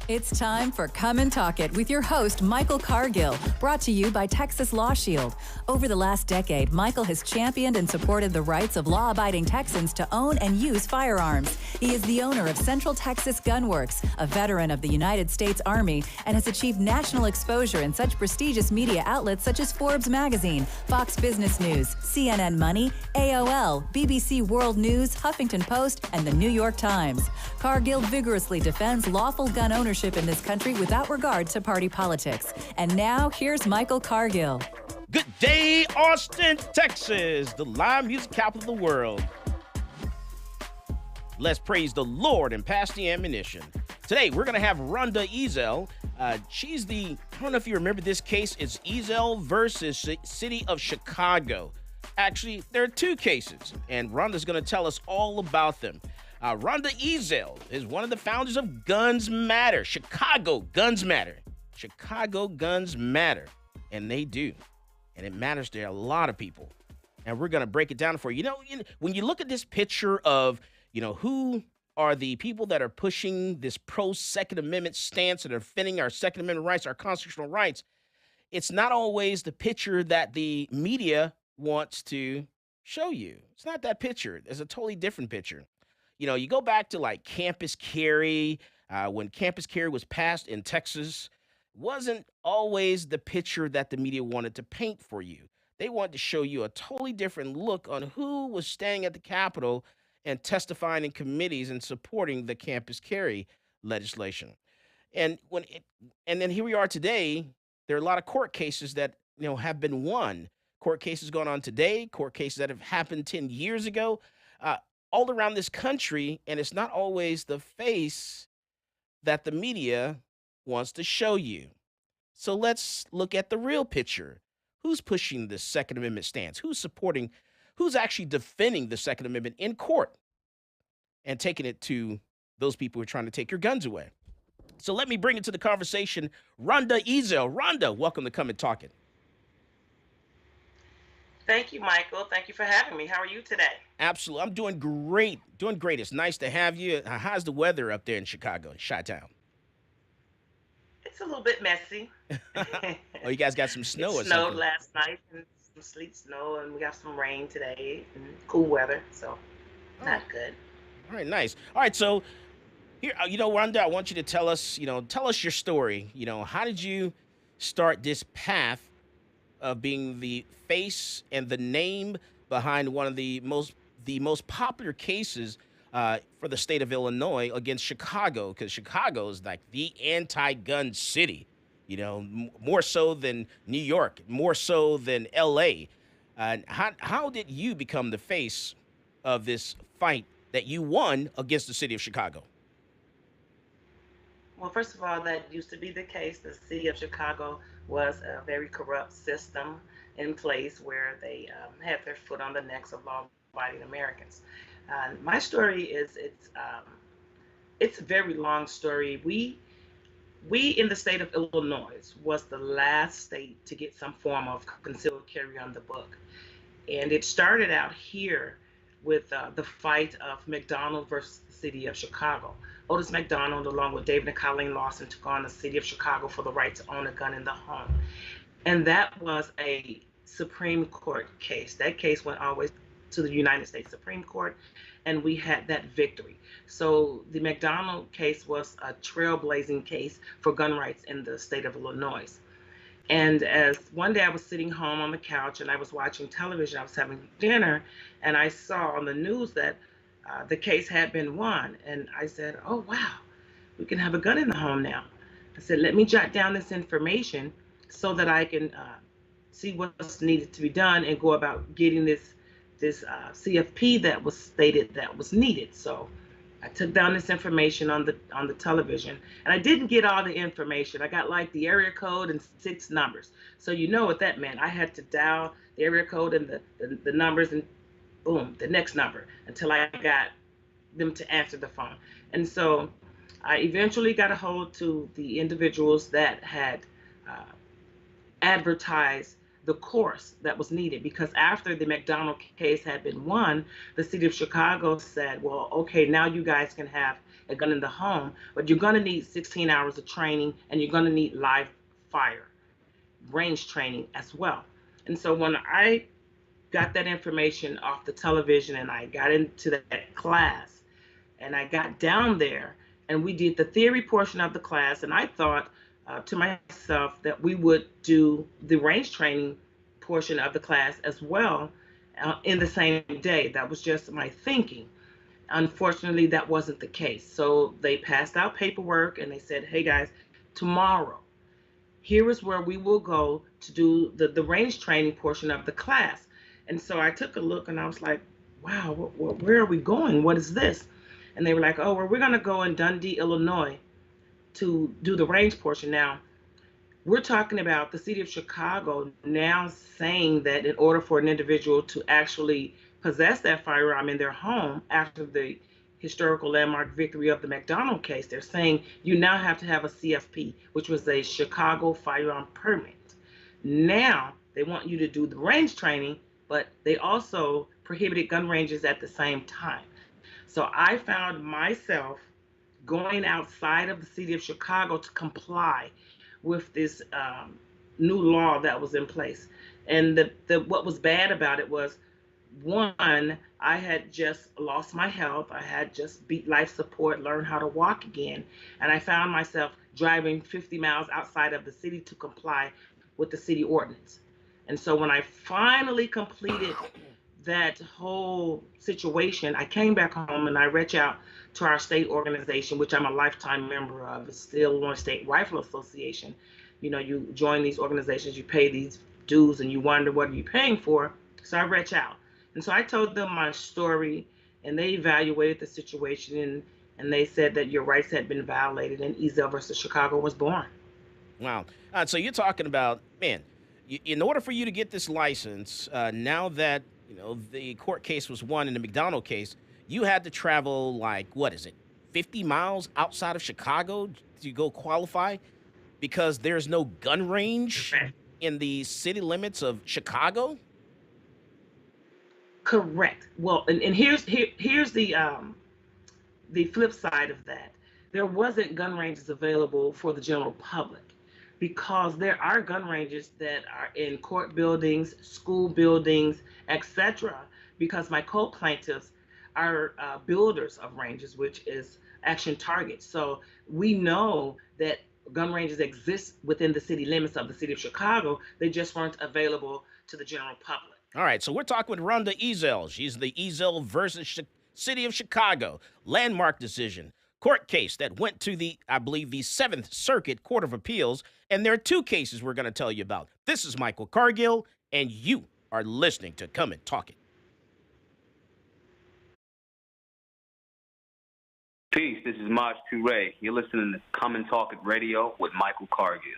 It's time for Come and Talk It with your host, Michael Cargill, brought to you by Texas Law Shield. Over the last decade, Michael has championed and supported the rights of law-abiding Texans to own and use firearms. He is the owner of Central Texas Gun Works, a veteran of the United States Army, and has achieved national exposure in such prestigious media outlets such as Forbes Magazine, Fox Business News, CNN Money, AOL, BBC World News, Huffington Post, and the New York Times. Cargill vigorously defends lawful gun ownership in this country without regard to party politics. And now, here's Michael Cargill. Good day, Austin, Texas, the live music capital of the world. Let's praise the Lord and pass the ammunition. Today, we're going to have Rhonda Ezell. She's I don't know if you remember this case. It's Ezell versus City of Chicago. Actually, there are two cases, and Rhonda's going to tell us all about them. Rhonda Ezell is one of the founders of Guns Matter. Chicago Guns Matter. Chicago Guns Matter. And they do. And it matters to a lot of people. And we're going to break it down for you. When you look at this picture of, who are the people that are pushing this pro-Second Amendment stance and are defending our Second Amendment rights, our constitutional rights, it's not always the picture that the media wants to show you. It's not that picture. There's a totally different picture. You go back to like campus carry, when campus carry was passed in Texas, wasn't always the picture that the media wanted to paint for you. They wanted to show you a totally different look on who was staying at the Capitol and testifying in committees and supporting the campus carry legislation. And then here we are today. There are a lot of court cases that have been won. Court cases going on today, court cases that have happened 10 years ago. All around this country, and it's not always the face that the media wants to show you. So let's look at the real picture. Who's pushing the Second Amendment stance? Who's actually defending the Second Amendment in court and taking it to those people who are trying to take your guns away? So let me bring into the conversation Rhonda Ezell. Rhonda, welcome to Come and Talk It. Thank you, Michael. Thank you for having me. How are you today? Absolutely. I'm doing great. Doing great. It's nice to have you. How's the weather up there in Chicago, in Chi-Town? It's a little bit messy. Oh, you guys got some snow or something? It snowed last night, and some sleet snow, and we got some rain today, and cool weather, so not good. All right, nice. All right, so here, Rhonda, I want you to tell us your story. How did you start this path of being the face and the name behind one of the most popular cases for the state of Illinois against Chicago, because Chicago is like the anti-gun city, more so than New York, more so than L.A. How did you become the face of this fight that you won against the city of Chicago? Well, first of all, that used to be the case. The city of Chicago was a very corrupt system in place where they had their foot on the necks of law-abiding Americans. My story it's a very long story. We in the state of Illinois was the last state to get some form of concealed carry on the book. And it started out here with the fight of McDonald versus the city of Chicago. Otis McDonald, along with David and Colleen Lawson, took on the city of Chicago for the right to own a gun in the home. And that was a Supreme Court case. That case went all the way to the United States Supreme Court, and we had that victory. So the McDonald case was a trailblazing case for gun rights in the state of Illinois. And as one day I was sitting home on the couch and I was watching television, I was having dinner, and I saw on the news that the case had been won. And I said, oh, wow, we can have a gun in the home now. I said, let me jot down this information so that I can see what's needed to be done and go about getting this CFP that was stated that was needed. So I took down this information on the television, and I didn't get all the information. I got like the area code and 6 numbers. So you know what that meant. I had to dial the area code and the numbers, and boom, the next number, until I got them to answer the phone. And so I eventually got a hold to the individuals that had advertised the course that was needed, because after the McDonald case had been won, the city of Chicago said, well, okay, now you guys can have a gun in the home, but you're going to need 16 hours of training, and you're going to need live fire range training as well. And so when I got that information off the television and I got into that class and I got down there and we did the theory portion of the class, and I thought to myself that we would do the range training portion of the class as well in the same day. That was just my thinking. Unfortunately, that wasn't the case. So they passed out paperwork and they said, hey guys, tomorrow, here is where we will go to do the range training portion of the class. And so I took a look and I was like, wow, where are we going? What is this? And they were like, oh, well, we're going to go in Dundee, Illinois to do the range portion. Now, we're talking about the city of Chicago now saying that in order for an individual to actually possess that firearm in their home after the historical landmark victory of the McDonald case, they're saying you now have to have a CFP, which was a Chicago firearm permit. Now they want you to do the range training, but they also prohibited gun ranges at the same time. So I found myself going outside of the city of Chicago to comply with this new law that was in place. And what was bad about it was, one, I had just lost my health. I had just beat life support, learned how to walk again. And I found myself driving 50 miles outside of the city to comply with the city ordinance. And so when I finally completed that whole situation, I came back home and I reached out to our state organization, which I'm a lifetime member of. It's the Illinois State Rifle Association. You know, you join these organizations, you pay these dues, and you wonder what are you paying for. So I reached out. And so I told them my story, and they evaluated the situation, and they said that your rights had been violated, and Ezell versus Chicago was born. Wow. So you're talking about, man, in order for you to get this license, now that, the court case was won in the McDonald case, you had to travel like, what is it, 50 miles outside of Chicago to go qualify because there's no gun range in the city limits of Chicago? Correct. Well, and here's the flip side of that. There wasn't gun ranges available for the general public because there are gun ranges that are in court buildings, school buildings, etc. Because my co-plaintiffs are builders of ranges, which is Action Target. So we know that gun ranges exist within the city limits of the city of Chicago. They just weren't available to the general public. All right, so we're talking with Rhonda Ezell. She's the Ezell versus City of Chicago landmark decision court case that went to I believe, the 7th Circuit Court of Appeals. And there are two cases we're going to tell you about. This is Michael Cargill, and you are listening to Come and Talk It. Peace, this is Maj Toure. You're listening to Come and Talk It Radio with Michael Cargill.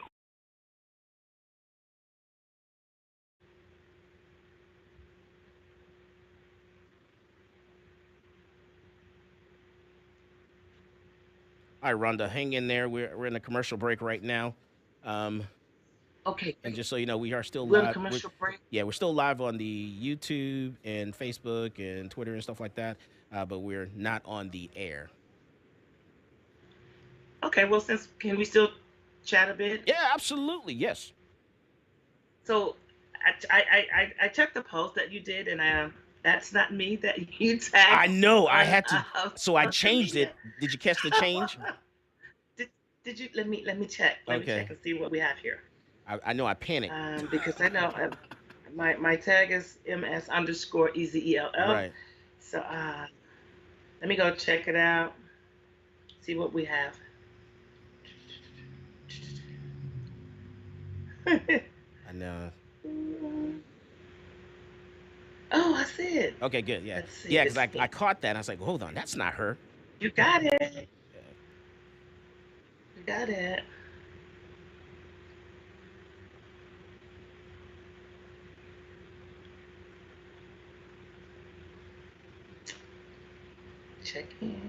All right, Rhonda, hang in there. We're in a commercial break right now. Okay. And just so you know, we are still We're in live. a commercial break. Yeah, we're still live on the YouTube and Facebook and Twitter and stuff like that, but we're not on the air. Okay, well, can we still chat a bit? Yeah, absolutely, yes. So I checked the post that you did, and that's not me that you tagged. I know. I had to, so I changed it. Did you catch the change? Did you? Let me check. Let me check and see what we have here. I know I panicked. Because I know my tag is ms_EZELL. Right. So let me go check it out. See what we have. I know. Oh, I see it. Okay, good. Yeah, yeah. Because I caught that. And I was like, hold on, that's not her. You got it. Yeah. You got it. Check in.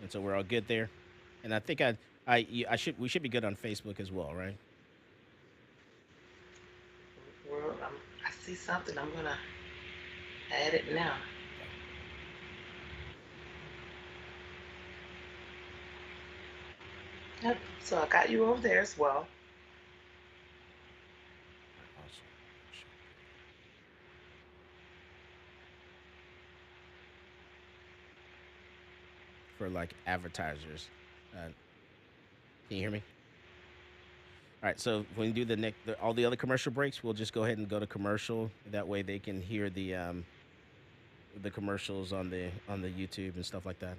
and so we're all good there. And I think I should we should be good on Facebook as well, right? Well, I see something. I'm gonna add it now. Okay. Yep. So I got you over there as well. All right, awesome. Should be good for like advertisers. Can you hear me? All right, so when you do all the other commercial breaks, we'll just go ahead and go to commercial. That way they can hear the commercials on the YouTube and stuff like that.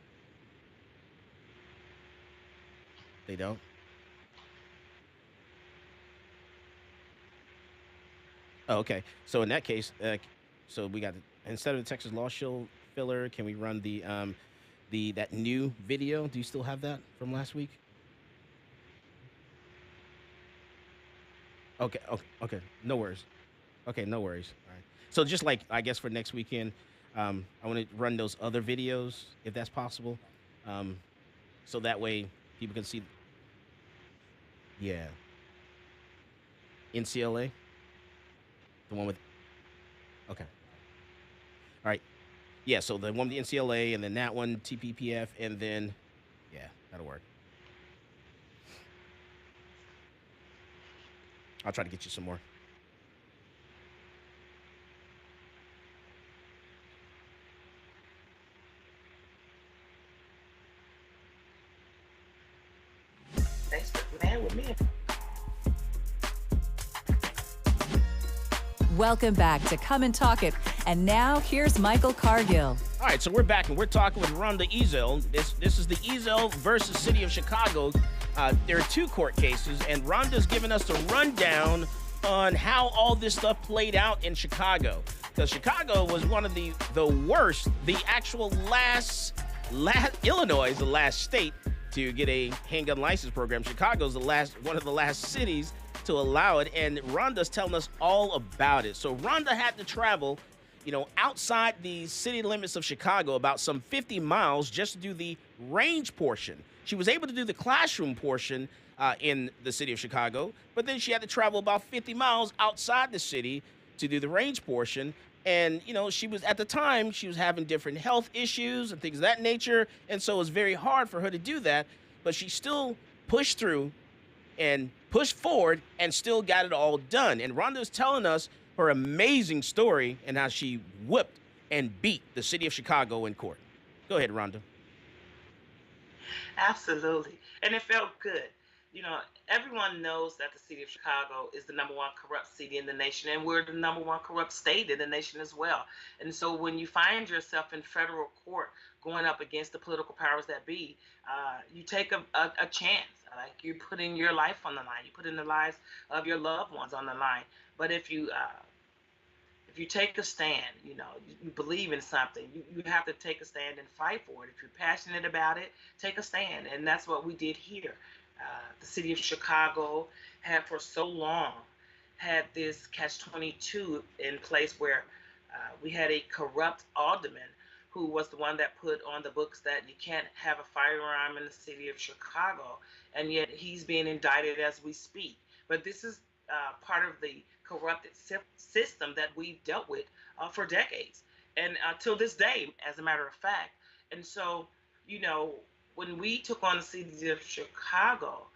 They don't. Oh, okay. So in that case, so we got instead of the Texas Law Shield filler, can we run the that new video? Do you still have that from last week? Okay. Okay. Okay. No worries. Okay. No worries. All right. So just like I guess for next weekend, I want to run those other videos if that's possible, um, so that way people can see. Yeah. NCLA, the one with. Okay. All right. Yeah. So the one with the NCLA, and then that one TPPF, and then yeah, that'll work. I'll try to get you some more. Thanks for man with me. Welcome back to Come and Talk It. And now here's Michael Cargill. All right, so we're back and we're talking with Rhonda Ezell. This is the Ezell versus City of Chicago. There are two court cases, and Rhonda's giving us a rundown on how all this stuff played out in Chicago. Because Chicago was one of the worst, the actual last Illinois is the last state to get a handgun license program. Chicago's one of the last cities to allow it, and Rhonda's telling us all about it. So Rhonda had to travel, outside the city limits of Chicago about some 50 miles just to do the range portion. She was able to do the classroom portion in the city of Chicago, but then she had to travel about 50 miles outside the city to do the range portion. And, she was at the time, she was having different health issues and things of that nature. And so it was very hard for her to do that. But she still pushed through and pushed forward and still got it all done. And Rhonda was telling us her amazing story and how she whipped and beat the city of Chicago in court. Go ahead, Rhonda. Absolutely. And it felt good. You know, everyone knows that the city of Chicago is the number one corrupt city in the nation, and we're the number one corrupt state in the nation as well. And so when you find yourself in federal court going up against the political powers that be, you take a chance. Like, you're putting your life on the line. You put in the lives of your loved ones on the line. But if you take a stand, you believe in something, you have to take a stand and fight for it. If you're passionate about it, take a stand. And that's what we did here. The city of Chicago had for so long had this catch-22 in place where we had a corrupt alderman who was the one that put on the books that you can't have a firearm in the city of Chicago, and yet he's being indicted as we speak. But this is part of the corrupted system that we've dealt with for decades, and till this day, as a matter of fact. And so, when we took on the city of Chicago,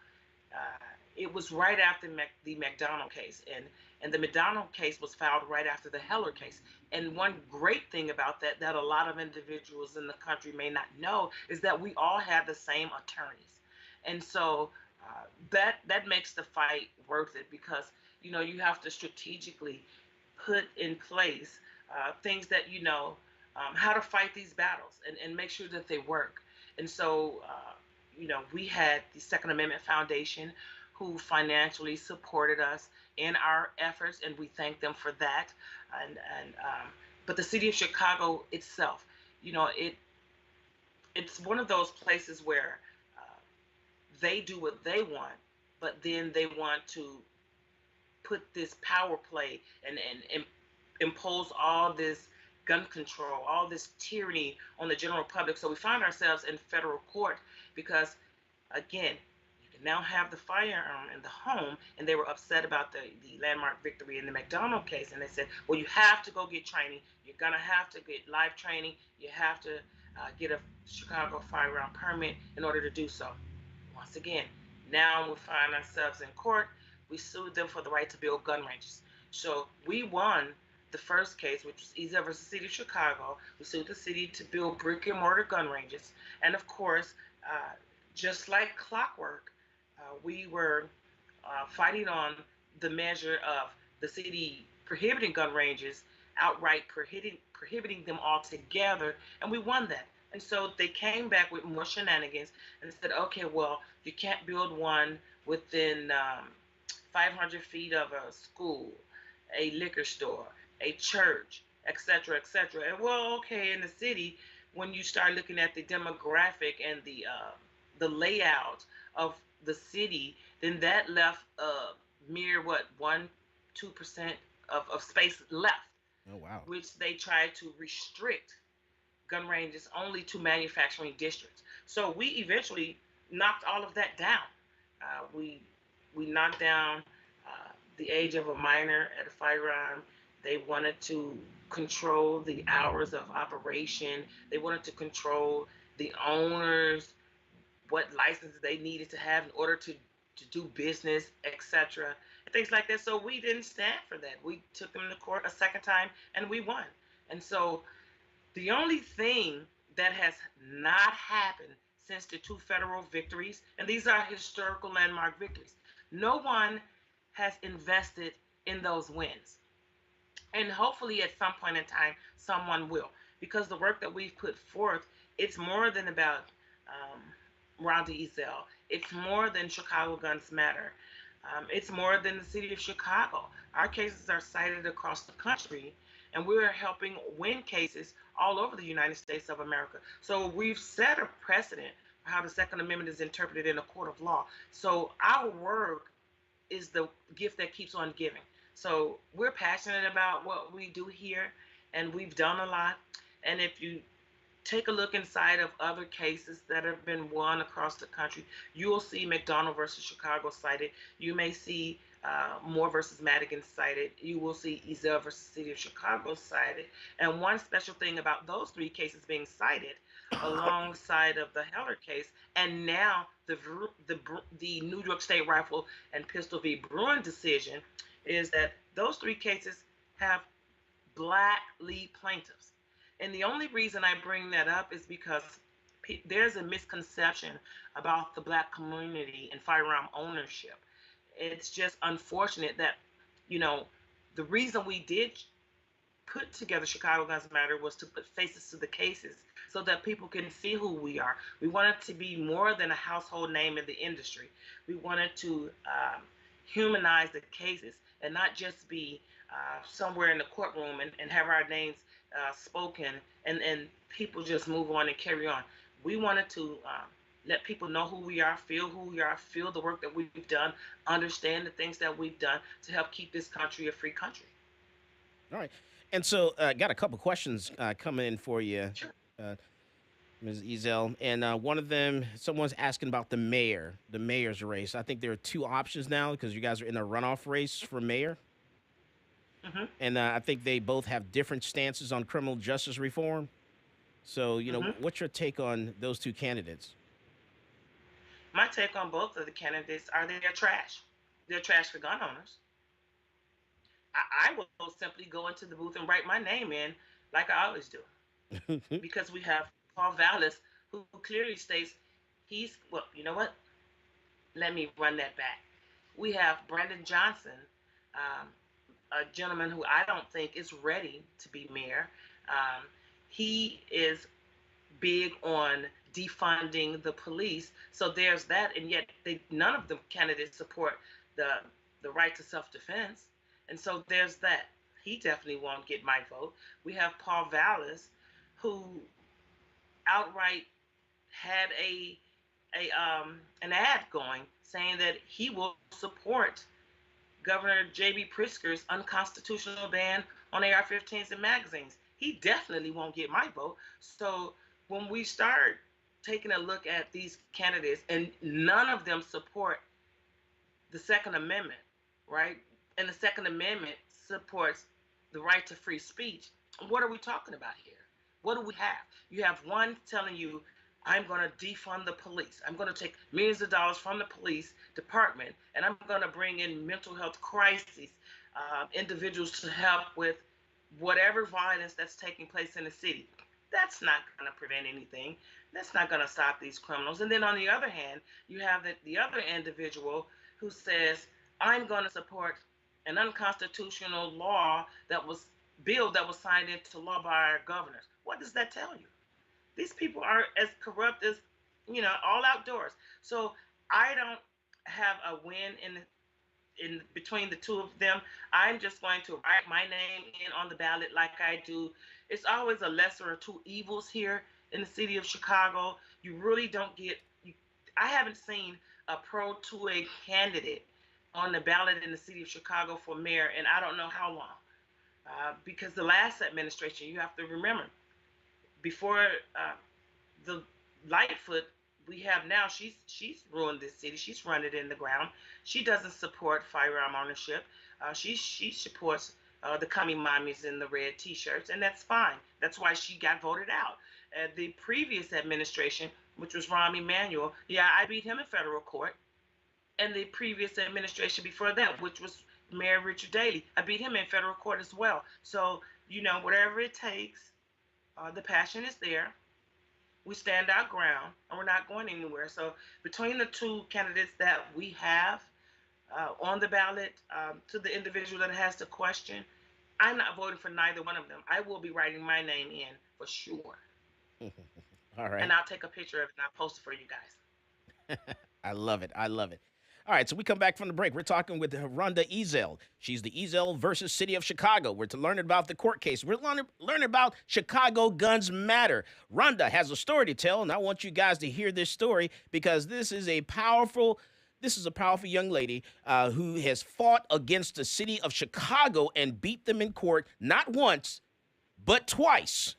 it was right after the McDonald case, and the McDonald case was filed right after the Heller case. And one great thing about that a lot of individuals in the country may not know, is that we all have the same attorneys. And so that makes the fight worth it, because you have to strategically put in place things that how to fight these battles and make sure that they work. And so we had the Second Amendment Foundation, who financially supported us in our efforts, and we thank them for that. But the city of Chicago itself, it's one of those places where they do what they want, but then they want to put this power play and impose all this gun control, all this tyranny on the general public. So we found ourselves in federal court because, again, you can now have the firearm in the home, and they were upset about the landmark victory in the McDonald case, and they said, well, you have to go get training. You're going to have to get live training. You have to get a Chicago firearm permit in order to do so. Once again, now we find ourselves in court. We sued them for the right to build gun ranges. So we won the first case, which was Ezell versus City of Chicago. We sued the city to build brick and mortar gun ranges. And of course, just like clockwork, we were fighting on the measure of the city prohibiting gun ranges, outright prohibiting them altogether, and we won that. And so they came back with more shenanigans and said, okay, well, you can't build one within 500 feet of a school, a liquor store, a church, etc., etc. And well, okay, in the city, when you start looking at the demographic and the layout of the city, then that left a mere 1-2% of space left. Oh wow. Which they tried to restrict gun ranges only to manufacturing districts. So we eventually knocked all of that down. We knocked down the age of a minor at a firearm. They wanted to control the hours of operation. They wanted to control the owners, what licenses they needed to have in order to do business, etc., and things like that. So we didn't stand for that. We took them to court a second time and we won. And so the only thing that has not happened since the two federal victories, and these are historical landmark victories, no one has invested in those wins. And hopefully at some point in time, someone will, because the work that we've put forth, it's more than about Rhonda Ezell. It's more than Chicago Guns Matter. It's more than the city of Chicago. Our cases are cited across the country, and we're helping win cases all over the United States of America. So we've set a precedent for how the Second Amendment is interpreted in a court of law. So our work is the gift that keeps on giving. So we're passionate about what we do here, and we've done a lot. And if you take a look inside of other cases that have been won across the country, you will see McDonald versus Chicago cited. You may see Moore versus Madigan cited. You will see Ezell versus City of Chicago cited. And one special thing about those three cases being cited alongside of the Heller case, and now the New York State Rifle and Pistol v. Bruin decision, is that those three cases have Black lead plaintiffs. And the only reason I bring that up is because there's a misconception about the Black community and firearm ownership. It's just unfortunate that, the reason we did put together Chicago Guns Matter was to put faces to the cases so that people can see who we are. We wanted to be more than a household name in the industry. We wanted to humanize the cases and not just be somewhere in the courtroom and have our names spoken and people just move on and carry on. We wanted to let people know who we are, feel the work that we've done, understand the things that we've done to help keep this country a free country. All right. And so got a couple questions coming in for you, Sure. Ms. Ezell. And one of them, someone's asking about the mayor's race. I think there are two options now because you guys are in a runoff race for mayor. Mm-hmm. And I think they both have different stances on criminal justice reform. So, what's your take on those two candidates? My take on both of the candidates are they're trash. They're trash for gun owners. I will simply go into the booth and write my name in like I always do. Because we have Paul Vallis, who clearly states well, you know what? Let me run that back. We have Brandon Johnson, a gentleman who I don't think is ready to be mayor. He is big on defunding the police. So there's that, and yet none of the candidates support the right to self-defense. And so there's that. He definitely won't get my vote. We have Paul Vallis, who outright had an ad going saying that he will support Governor J.B. Pritzker's unconstitutional ban on AR-15s and magazines. he definitely won't get my vote. So when we start taking a look at these candidates and none of them support the Second Amendment, right? And the Second Amendment supports the right to free speech. What are we talking about here? What do we have? You have one telling you, I'm going to defund the police. I'm going to take millions of dollars from the police department, and I'm going to bring in mental health crises, individuals to help with whatever violence that's taking place in the city. That's not going to prevent anything. That's not going to stop these criminals. And then on the other hand, you have the other individual who says, I'm going to support an unconstitutional law that was signed into law by our governors. What does that tell you? These people are as corrupt as, all outdoors. So I don't have a win in between the two of them. I'm just going to write my name in on the ballot like I do. It's always a lesser of two evils here in the city of Chicago. You really don't I haven't seen a pro-2A candidate on the ballot in the city of Chicago for mayor, and I don't know how long. Because the last administration, you have to remember, before the Lightfoot we have now, she's ruined this city. She's run it in the ground. She doesn't support firearm ownership. She supports the commie mommies in the red T-shirts, and that's fine. That's why she got voted out. The previous administration, which was Rahm Emanuel, I beat him in federal court. And the previous administration before that, which was Mayor Richard Daley, I beat him in federal court as well. So, whatever it takes, the passion is there. We stand our ground, and we're not going anywhere. So between the two candidates that we have on the ballot, to the individual that has the question, I'm not voting for neither one of them. I will be writing my name in for sure. All right. And I'll take a picture of it and I'll post it for you guys. I love it. I love it. All right, so we come back from the break. We're talking with Rhonda Ezell. She's the Ezell versus City of Chicago. We're to learn about the court case. We're learning about Chicago Guns Matter. Rhonda has a story to tell, and I want you guys to hear this story because this is a powerful young lady who has fought against the City of Chicago and beat them in court not once, but twice,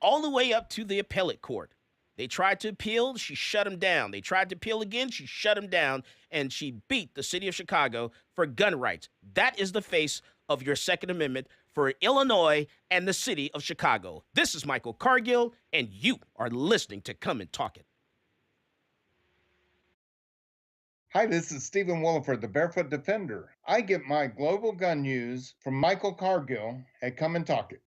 all the way up to the appellate court. They tried to appeal, she shut them down. They tried to appeal again, she shut them down, and she beat the City of Chicago for gun rights. That is the face of your Second Amendment for Illinois and the City of Chicago. This is Michael Cargill, and you are listening to Come and Talk It. Hi, this is Stephen Williford, the Barefoot Defender. I get my global gun news from Michael Cargill at Come and Talk It.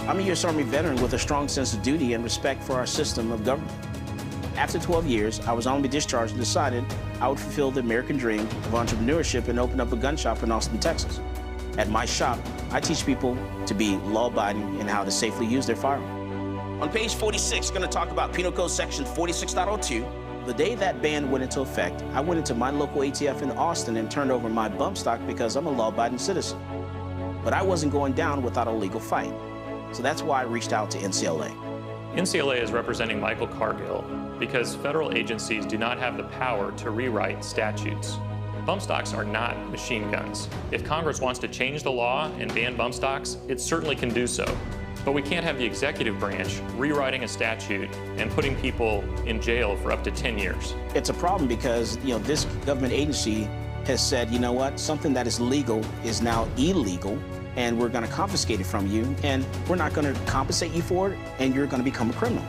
I'm a U.S. Army veteran with a strong sense of duty and respect for our system of government. After 12 years, I was honorably discharged and decided I would fulfill the American dream of entrepreneurship and open up a gun shop in Austin, Texas. At my shop, I teach people to be law-abiding and how to safely use their firearm. On page 46, going to talk about Penal Code Section 46.02. The day that ban went into effect, I went into my local ATF in Austin and turned over my bump stock because I'm a law-abiding citizen. But I wasn't going down without a legal fight. So that's why I reached out to NCLA. NCLA is representing Michael Cargill because federal agencies do not have the power to rewrite statutes. Bump stocks are not machine guns. If Congress wants to change the law and ban bump stocks, it certainly can do so. But we can't have the executive branch rewriting a statute and putting people in jail for up to 10 years. It's a problem because, this government agency has said, you know what, something that is legal is now illegal, and we're going to confiscate it from you, and we're not going to compensate you for it, and you're going to become a criminal.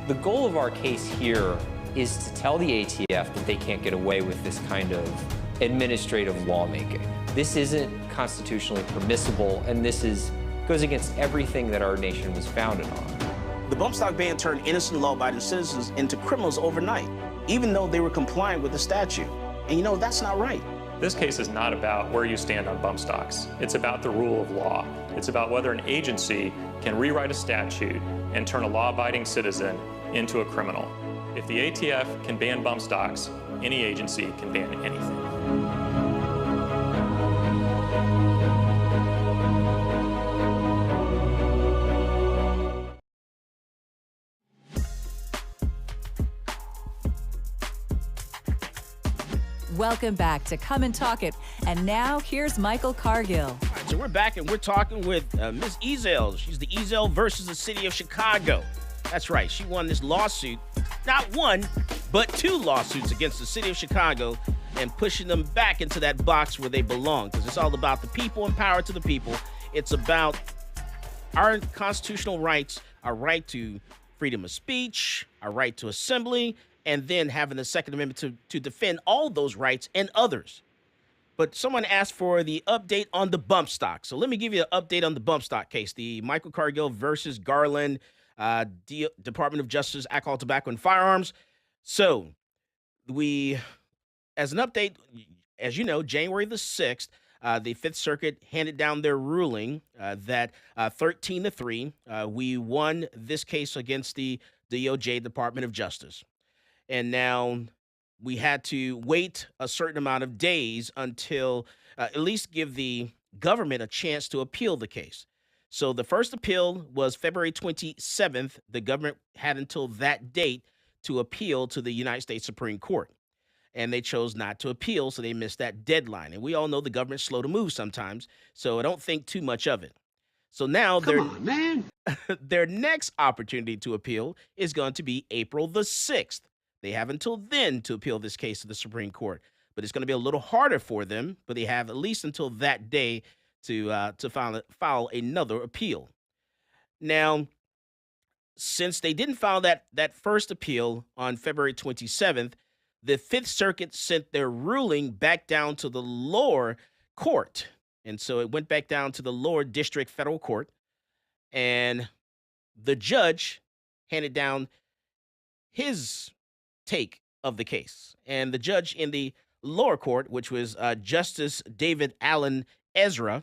The goal of our case here is to tell the ATF that they can't get away with this kind of administrative lawmaking. This isn't constitutionally permissible, and this goes against everything that our nation was founded on. The bump stock ban turned innocent law-abiding citizens into criminals overnight, even though they were compliant with the statute. And that's not right. This case is not about where you stand on bump stocks. It's about the rule of law. It's about whether an agency can rewrite a statute and turn a law-abiding citizen into a criminal. If the ATF can ban bump stocks, any agency can ban anything. Welcome back to Come and Talk It. And now here's Michael Cargill. All right, so we're back and we're talking with Ms. Ezell. She's the Ezell versus the city of Chicago. That's right. She won this lawsuit, not one, but 2 lawsuits against the city of Chicago and pushing them back into that box where they belong, because it's all about the people and power to the people. It's about our constitutional rights, our right to freedom of speech, our right to assembly, and then having the Second Amendment to defend all those rights and others. But someone asked for the update on the bump stock. So let me give you an update on the bump stock case, the Michael Cargill versus Garland Department of Justice, Alcohol, Tobacco, and Firearms. So as an update, as you know, January the 6th, the Fifth Circuit handed down their ruling that 13-3, we won this case against the DOJ, Department of Justice. And now we had to wait a certain amount of days until at least give the government a chance to appeal the case. So the first appeal was February 27th. The government had until that date to appeal to the United States Supreme Court. And they chose not to appeal, so they missed that deadline. And we all know the government's slow to move sometimes, so I don't think too much of it. So now their next opportunity to appeal is going to be April the 6th. They have until then to appeal this case to the Supreme Court, but it's going to be a little harder for them. But they have at least until that day to file another appeal. Now, since they didn't file that first appeal on February 27th, the Fifth Circuit sent their ruling back down to the lower court, and so it went back down to the lower district federal court, and the judge handed down his take of the case. And the judge in the lower court, which was Justice David Allen Ezra,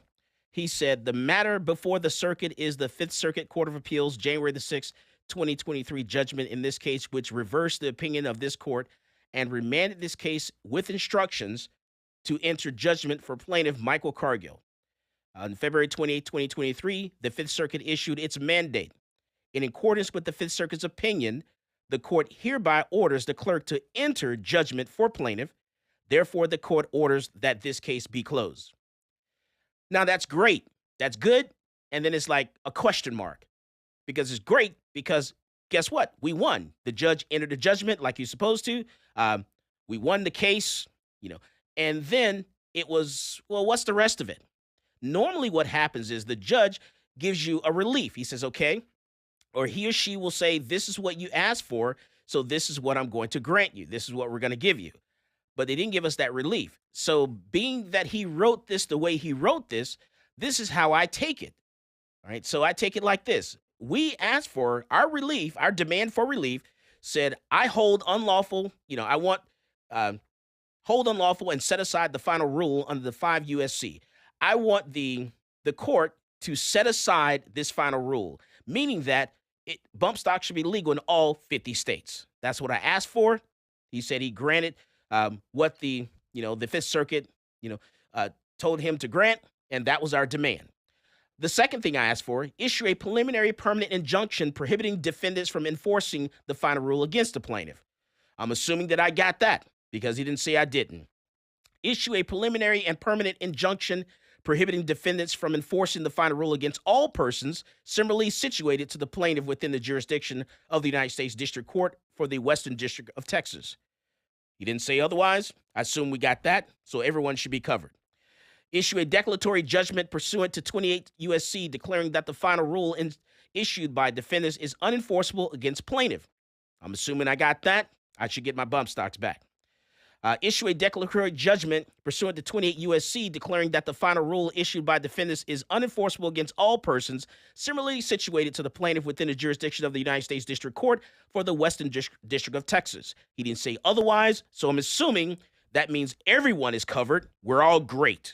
he said the matter before the circuit is the Fifth Circuit Court of Appeals January the 6th, 2023 judgment in this case, which reversed the opinion of this court and remanded this case with instructions to enter judgment for plaintiff Michael Cargill. On February 28, 2023, the Fifth Circuit issued its mandate. In accordance with the Fifth Circuit's opinion, the court hereby orders the clerk to enter judgment for plaintiff. Therefore, the court orders that this case be closed. Now, that's great. That's good. And then it's like a question mark, because it's great because guess what? We won. The judge entered a judgment like he's supposed to. We won the case, and then it was, well, what's the rest of it? Normally what happens is the judge gives you a relief. He says, okay, or he or she will say, this is what you asked for, so this is what I'm going to grant you. This is what we're going to give you. But they didn't give us that relief. So being that he wrote this the way he wrote this is how I take it. All right, so I take it like this. We asked for our relief, our demand for relief said, I hold unlawful, I want hold unlawful and set aside the final rule under the 5 USC. I want the court to set aside this final rule, meaning that bump stock should be legal in all 50 states. That's what I asked for. He said he granted what the Fifth Circuit, told him to grant, and that was our demand. The second thing I asked for, issue a preliminary permanent injunction prohibiting defendants from enforcing the final rule against the plaintiff. I'm assuming that I got that because he didn't say I didn't. Issue a preliminary and permanent injunction prohibiting defendants from enforcing the final rule against all persons similarly situated to the plaintiff within the jurisdiction of the United States District Court for the Western District of Texas. He didn't say otherwise. I assume we got that, so everyone should be covered. Issue a declaratory judgment pursuant to 28 USC declaring that the final rule issued by defendants is unenforceable against plaintiff. I'm assuming I got that. I should get my bump stocks back. Issue a declaratory judgment pursuant to 28 U.S.C. declaring that the final rule issued by defendants is unenforceable against all persons similarly situated to the plaintiff within the jurisdiction of the United States District Court for the Western District of Texas. He didn't say otherwise, so I'm assuming that means everyone is covered. We're all great.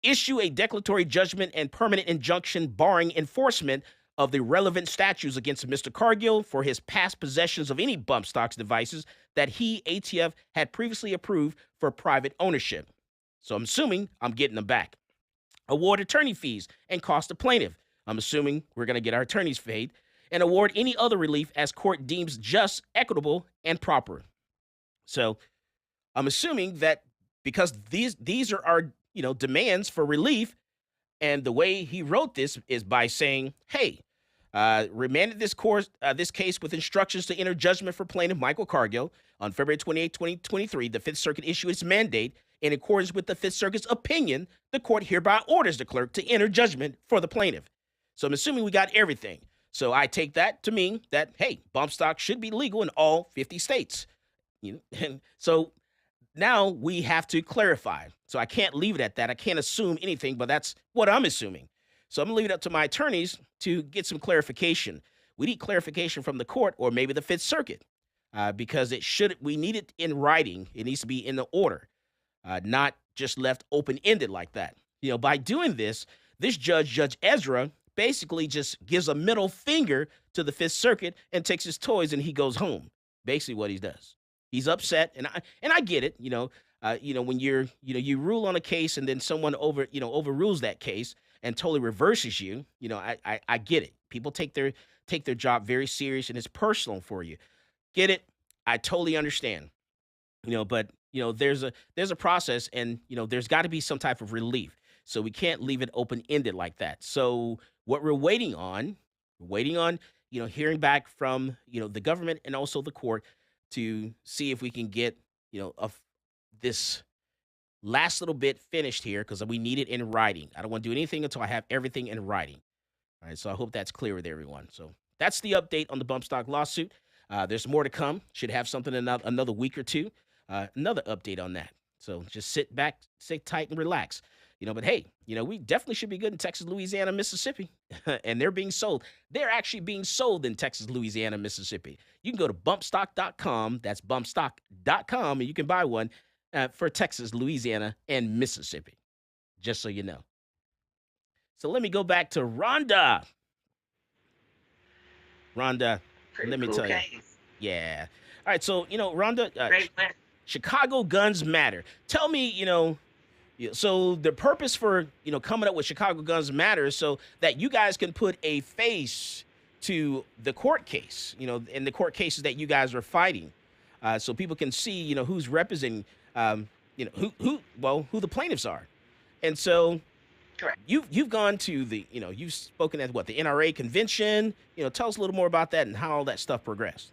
Issue a declaratory judgment and permanent injunction barring enforcement of the relevant statutes against Mr. Cargill for his past possessions of any bump stocks devices that he, ATF, had previously approved for private ownership. So I'm assuming I'm getting them back. Award attorney fees and cost of plaintiff. I'm assuming we're going to get our attorneys paid. And award any other relief as court deems just, equitable, and proper. So I'm assuming that because these are our demands for relief, and the way he wrote this is by saying, hey, remanded this case with instructions to enter judgment for plaintiff Michael Cargill on February 28, 2023. The Fifth Circuit issued its mandate. In accordance with the Fifth Circuit's opinion, the court hereby orders the clerk to enter judgment for the plaintiff. So I'm assuming we got everything. So I take that to mean that, hey, bump stock should be legal in all 50 states. And so now we have to clarify. So I can't leave it at that. I can't assume anything, but that's what I'm assuming. So I'm going to leave it up to my attorneys to get some clarification. We need clarification from the court or maybe the Fifth Circuit because we need it in writing. It needs to be in the order, not just left open-ended like that. By doing this, Judge Ezell, basically just gives a middle finger to the Fifth Circuit and takes his toys and he goes home. Basically what he does. He's upset, and I get it. When you rule on a case and then someone overrules that case and totally reverses you. I get it. People take their job very serious and it's personal for you. Get it? I totally understand. But there's a process, and there's got to be some type of relief. So we can't leave it open-ended like that. So what we're waiting on, hearing back from the government and also the court to see if we can get this last little bit finished here, because we need it in writing. I don't want to do anything until I have everything in writing. All right, so I hope that's clear with everyone. So that's the update on the bump stock lawsuit. There's more to come. Should have something in another week or two. Another update on that. So just sit back, sit tight, and relax. But hey, we definitely should be good in Texas, Louisiana, Mississippi. And they're being sold. They're actually being sold in Texas, Louisiana, Mississippi. You can go to bumpstock.com. That's bumpstock.com, and you can buy one for Texas, Louisiana, and Mississippi, just so you know. So let me go back to Rhonda. Rhonda, Pretty let me cool tell case. you. Yeah. All right, so, Rhonda, Great win. Chicago Guns Matter. Tell me, so the purpose for, coming up with Chicago Guns Matter is so that you guys can put a face to the court case, in the court cases that you guys are fighting, so people can see, who's representing, who the plaintiffs are. And so Correct. you've gone to you've spoken at the NRA convention. Tell us a little more about that and how all that stuff progressed.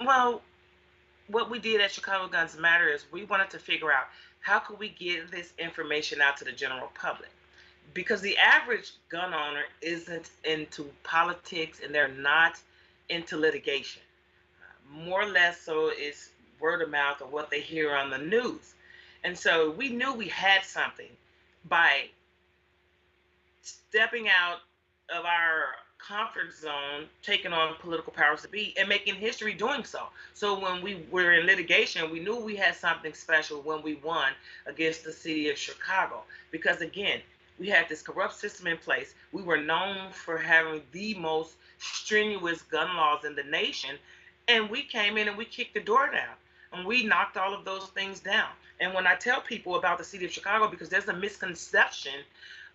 Well, what we did at Chicago Guns Matter is we wanted to figure out how could we get this information out to the general public, because the average gun owner isn't into politics and they're not into litigation. More or less so it's word of mouth of what they hear on the news. And so we knew we had something by stepping out of our comfort zone, taking on political powers to be, and making history doing so. So when we were in litigation, we knew we had something special when we won against the city of Chicago. Because again, we had this corrupt system in place. We were known for having the most strenuous gun laws in the nation. And we came in and we kicked the door down. And we knocked all of those things down. And when I tell people about the city of Chicago, because there's a misconception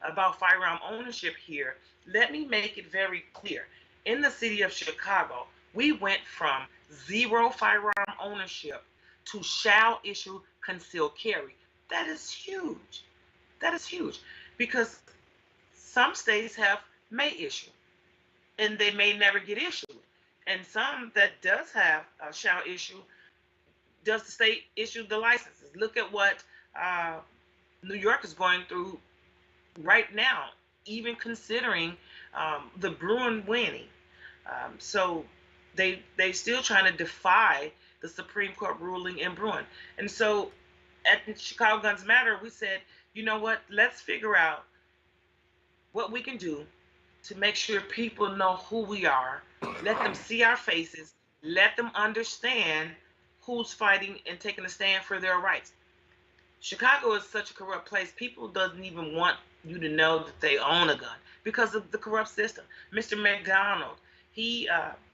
about firearm ownership here, let me make it very clear. In the city of Chicago, we went from 0 firearm ownership to shall issue concealed carry. That is huge. That is huge, because some states have may issue and they may never get issued. And some that does have shall issue, does the state issue the licenses? Look at what New York is going through right now, even considering the Bruin winning. So they still trying to defy the Supreme Court ruling in Bruin. And so at Chicago Guns Matter, we said, you know what, let's figure out what we can do to make sure people know who we are, let them see our faces, let them understand who's fighting and taking a stand for their rights. Chicago is such a corrupt place. People doesn't even want you to know that they own a gun because of the corrupt system. Mr. McDonald, he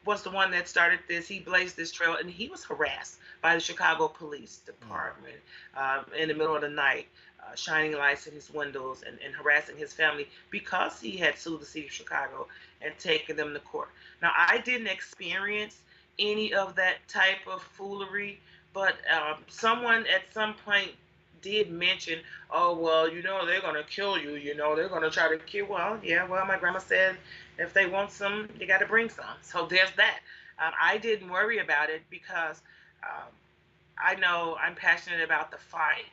was the one that started this. He blazed this trail, and he was harassed by the Chicago Police Department in the middle of the night, shining lights in his windows and harassing his family because he had sued the city of Chicago and taken them to court. Now, I didn't experience any of that type of foolery, but someone at some point did mention, oh, well, you know, they're going to kill you, you know, they're going to try to kill. Well, yeah, well, my grandma said if they want some, they got to bring some. So there's that. I didn't worry about it because I know I'm passionate about the fight.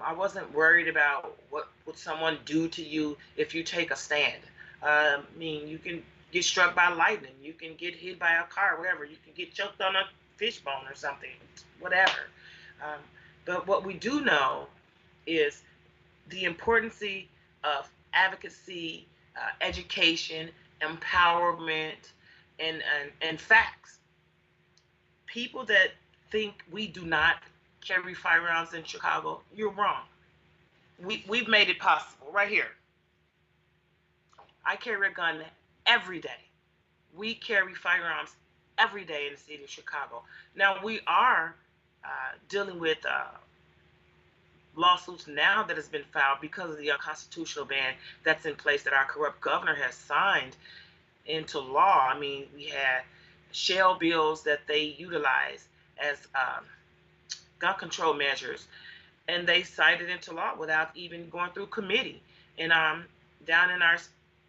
I wasn't worried about what would someone do to you if you take a stand. I mean, you can get struck by lightning, you can get hit by a car, whatever, you can get choked on a fishbone or something, whatever. But what we do know is the importance of advocacy, education, empowerment, and facts. People that think we do not carry firearms in Chicago, you're wrong. We've made it possible right here. I carry a gun every day. We carry firearms every day in the city of Chicago. Now, we are dealing with lawsuits now that has been filed because of the unconstitutional ban that's in place that our corrupt governor has signed into law. I mean, we had shell bills that they utilize as gun control measures, and they signed it into law without even going through committee and down in our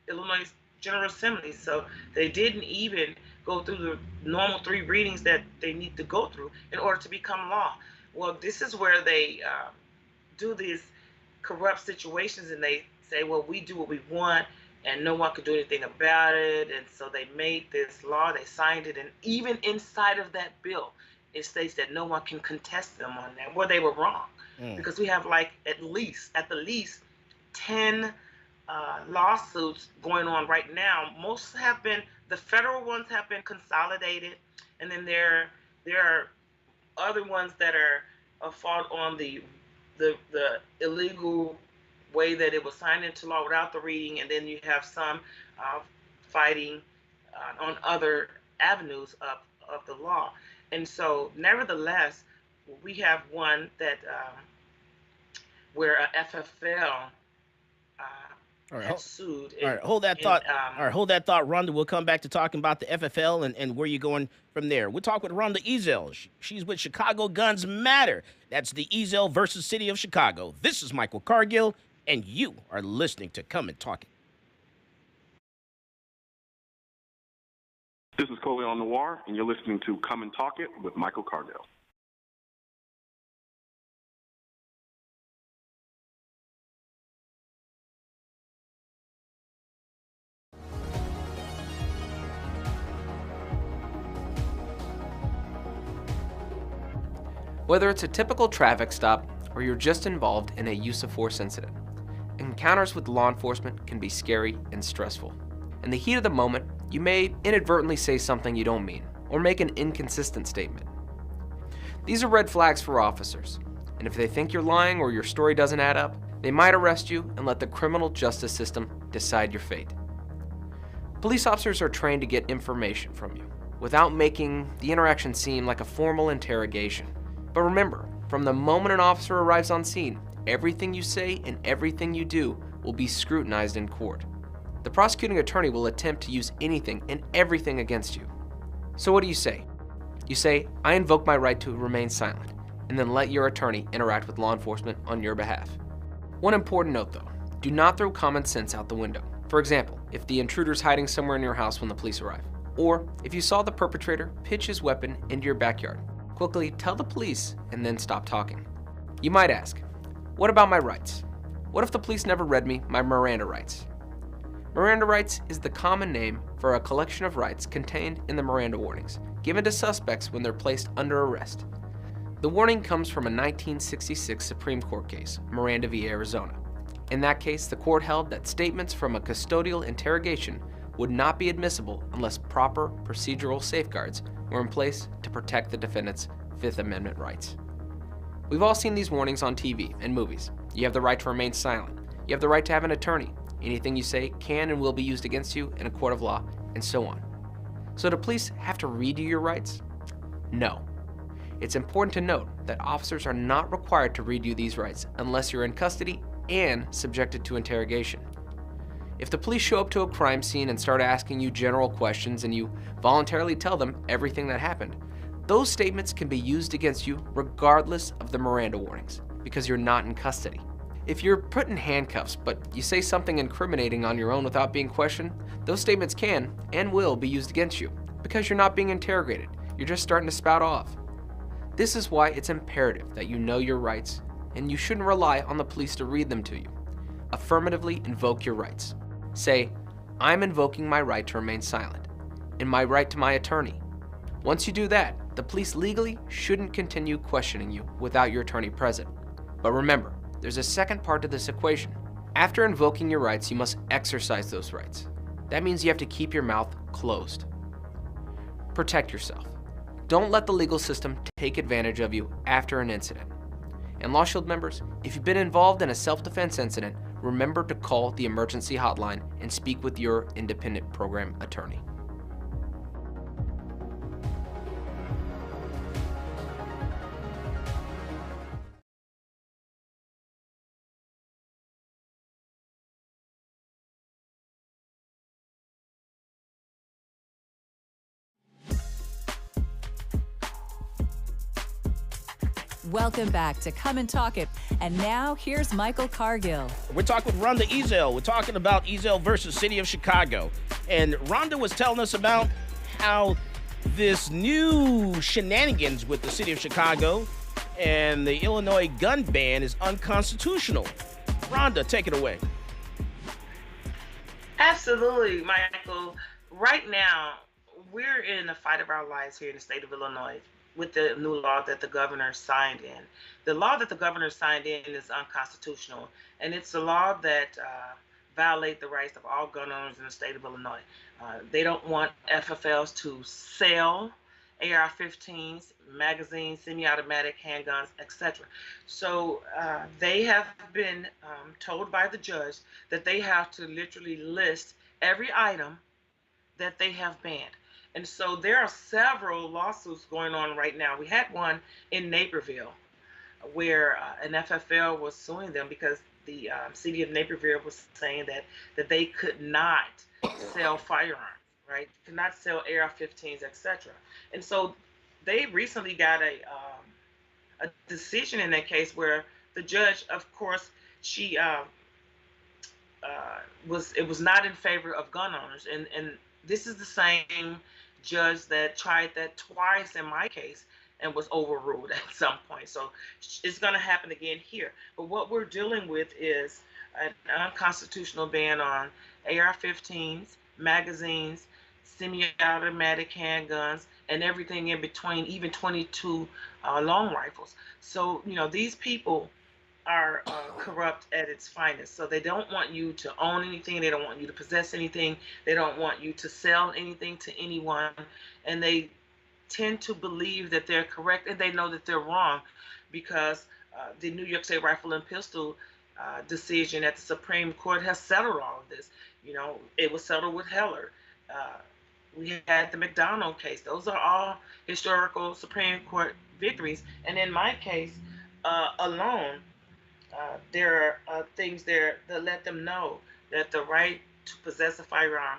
Illinois General Assembly. So they didn't even go through the normal 3 readings that they need to go through in order to become law. Well, this is where they do these corrupt situations, and they say, well, we do what we want and no one could do anything about it. And so they made this law, they signed it, and even inside of that bill, it states that no one can contest them on that. Well, they were wrong, because we have like at the least 10 lawsuits going on right now. Most have been, the federal ones have been consolidated, and then there are other ones that are fought on the illegal way that it was signed into law without the reading, and then you have some fighting on other avenues of the law. And so, nevertheless, we have one that where a FFL sued. All right, hold that thought. All right, hold that thought, Rhonda. We'll come back to talking about the FFL and where you're going from there. We'll talk with Rhonda Ezell. She's with Chicago Guns Matter. That's the Ezell versus City of Chicago. This is Michael Cargill, and you are listening to Come and Talk It. This is Coley on Noir, and you're listening to Come and Talk It with Michael Cargill. Whether it's a typical traffic stop or you're just involved in a use of force incident, encounters with law enforcement can be scary and stressful. In the heat of the moment, you may inadvertently say something you don't mean or make an inconsistent statement. These are red flags for officers, and if they think you're lying or your story doesn't add up, they might arrest you and let the criminal justice system decide your fate. Police officers are trained to get information from you without making the interaction seem like a formal interrogation. But remember, from the moment an officer arrives on scene, everything you say and everything you do will be scrutinized in court. The prosecuting attorney will attempt to use anything and everything against you. So what do you say? You say, I invoke my right to remain silent, and then let your attorney interact with law enforcement on your behalf. One important note though, do not throw common sense out the window. For example, if the intruder's hiding somewhere in your house when the police arrive, or if you saw the perpetrator pitch his weapon into your backyard, quickly tell the police and then stop talking. You might ask, what about my rights? What if the police never read me my Miranda rights? Miranda rights is the common name for a collection of rights contained in the Miranda warnings, given to suspects when they're placed under arrest. The warning comes from a 1966 Supreme Court case, Miranda v. Arizona. In that case, the court held that statements from a custodial interrogation would not be admissible unless proper procedural safeguards were in place to protect the defendant's Fifth Amendment rights. We've all seen these warnings on TV and movies. You have the right to remain silent. You have the right to have an attorney. Anything you say can and will be used against you in a court of law, and so on. So do police have to read you your rights? No. It's important to note that officers are not required to read you these rights unless you're in custody and subjected to interrogation. If the police show up to a crime scene and start asking you general questions and you voluntarily tell them everything that happened, those statements can be used against you regardless of the Miranda warnings because you're not in custody. If you're put in handcuffs, but you say something incriminating on your own without being questioned, those statements can and will be used against you because you're not being interrogated. You're just starting to spout off. This is why it's imperative that you know your rights, and you shouldn't rely on the police to read them to you. Affirmatively invoke your rights. Say, I'm invoking my right to remain silent, and my right to my attorney. Once you do that, the police legally shouldn't continue questioning you without your attorney present. But remember, there's a second part to this equation. After invoking your rights, you must exercise those rights. That means you have to keep your mouth closed. Protect yourself. Don't let the legal system take advantage of you after an incident. And Law Shield members, if you've been involved in a self-defense incident, remember to call the emergency hotline and speak with your independent program attorney. Welcome back to Come and Talk It. And now here's Michael Cargill. We're talking with Rhonda Ezell. We're talking about Ezell versus City of Chicago. And Rhonda was telling us about how this new shenanigans with the City of Chicago and the Illinois gun ban is unconstitutional. Rhonda, take it away. Absolutely, Michael. Right now, we're in the fight of our lives here in the state of Illinois with the new law that the governor signed in. The law that the governor signed in is unconstitutional, and it's a law that violates the rights of all gun owners in the state of Illinois. They don't want FFLs to sell AR-15s, magazines, semi-automatic handguns, etc. So they have been told by the judge that they have to literally list every item that they have banned. And so there are several lawsuits going on right now. We had one in Naperville where an FFL was suing them because the city of Naperville was saying that they could not sell firearms, right? Could not sell AR-15s, etc. And so they recently got a decision in that case where the judge, of course, she was not in favor of gun owners, and this is the same judge that tried that twice in my case and was overruled at some point. So it's going to happen again here. But what we're dealing with is an unconstitutional ban on AR-15s, magazines, semi-automatic handguns, and everything in between, even 22 long rifles. So, you know, these people are corrupt at its finest. So they don't want you to own anything. They don't want you to possess anything. They don't want you to sell anything to anyone. And they tend to believe that they're correct, and they know that they're wrong because the New York State Rifle and Pistol decision at the Supreme Court has settled all of this. You know, it was settled with Heller. We had the McDonald case. Those are all historical Supreme Court victories. And in my case alone, there are things there that let them know that the right to possess a firearm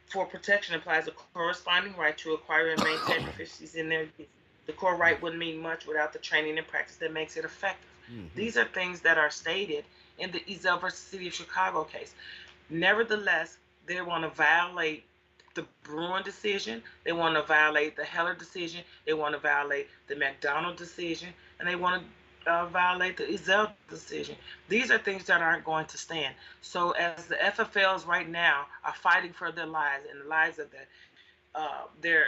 for protection implies a corresponding right to acquire and maintain proficiencies in their use. The core right wouldn't mean much without the training and practice that makes it effective. Mm-hmm. These are things that are stated in the Ezell versus City of Chicago case. Nevertheless, they want to violate the Bruin decision, they want to violate the Heller decision, they want to violate the McDonald decision, and they want to violate the Ezell decision. These are things that aren't going to stand. So as the FFLs right now are fighting for their lives and the lives of their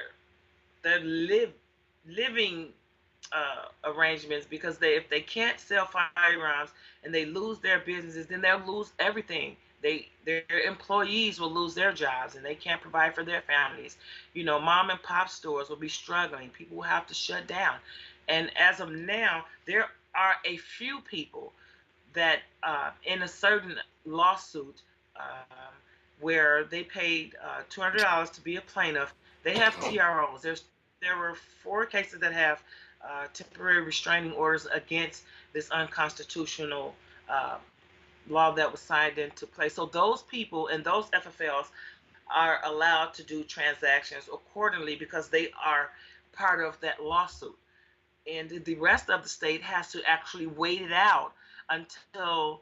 living arrangements, because if they can't sell firearms and they lose their businesses, then they'll lose everything. Their employees will lose their jobs and they can't provide for their families. Mom and pop stores will be struggling. People will have to shut down. And as of now, there are a few people that in a certain lawsuit where they paid $200 to be a plaintiff. They have TROs. There were 4 cases that have temporary restraining orders against this unconstitutional uh, law that was signed into place. So those people and those FFLs are allowed to do transactions accordingly because they are part of that lawsuit. And the rest of the state has to actually wait it out until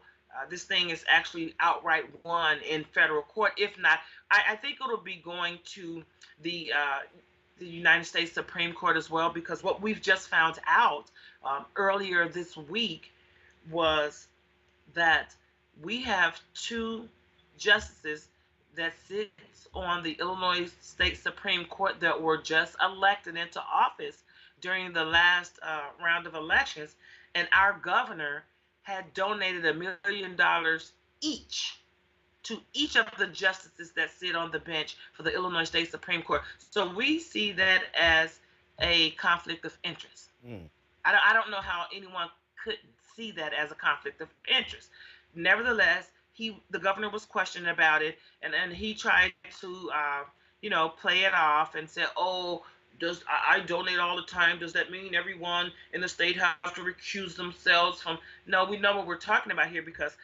this thing is actually outright won in federal court. If not, I think it'll be going to the United States Supreme Court as well, because what we've just found out earlier this week was that we have 2 justices that sits on the Illinois State Supreme Court that were just elected into office during the last round of elections, and our governor had donated $1 million each to each of the justices that sit on the bench for the Illinois State Supreme Court. So we see that as a conflict of interest. I don't know how anyone could see that as a conflict of interest. Nevertheless, the governor was questioned about it, and he tried to play it off and said, "Oh, I donate all the time? Does that mean everyone in the state has to recuse themselves from?" No, we know what we're talking about here, because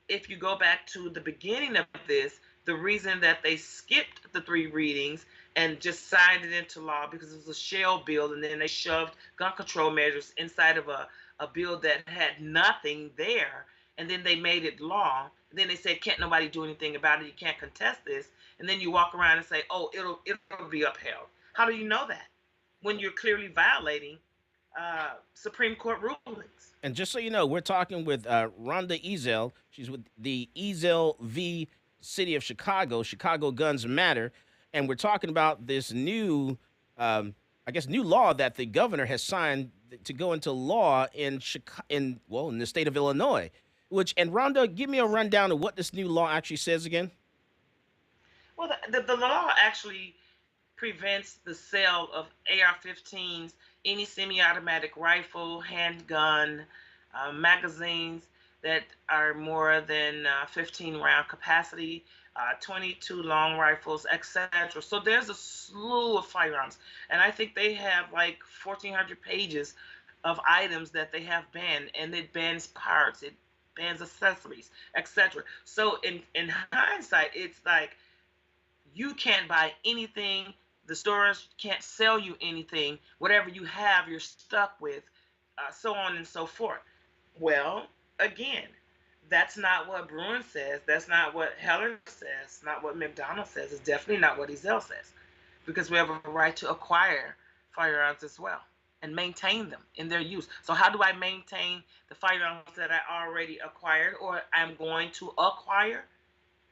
if you go back to the beginning of this, the reason that they skipped the 3 readings and just signed it into law because it was a shell bill, and then they shoved gun control measures inside of a bill that had nothing there, and then they made it law. And then they said, can't nobody do anything about it? You can't contest this. And then you walk around and say, oh, it'll be upheld. How do you know that when you're clearly violating Supreme Court rulings? And just so you know, we're talking with Rhonda Ezell. She's with the Ezell v. City of Chicago, Chicago Guns Matter. And we're talking about this new, new law that the governor has signed to go into law in the state of Illinois. And Rhonda, give me a rundown of what this new law actually says again. Well, the law actually prevents the sale of AR-15s, any semi-automatic rifle, handgun, magazines that are more than 15 round capacity, 22 long rifles, etc. So there's a slew of firearms, and I think they have like 1,400 pages of items that they have banned, and it bans parts, it bans accessories, etc. So in hindsight, it's like you can't buy anything. The stores can't sell you anything. Whatever you have, you're stuck with, so on and so forth. Well, again, that's not what Bruin says. That's not what Heller says. Not what McDonald says. It's definitely not what Ezell says, because we have a right to acquire firearms as well and maintain them in their use. So how do I maintain the firearms that I already acquired or I'm going to acquire?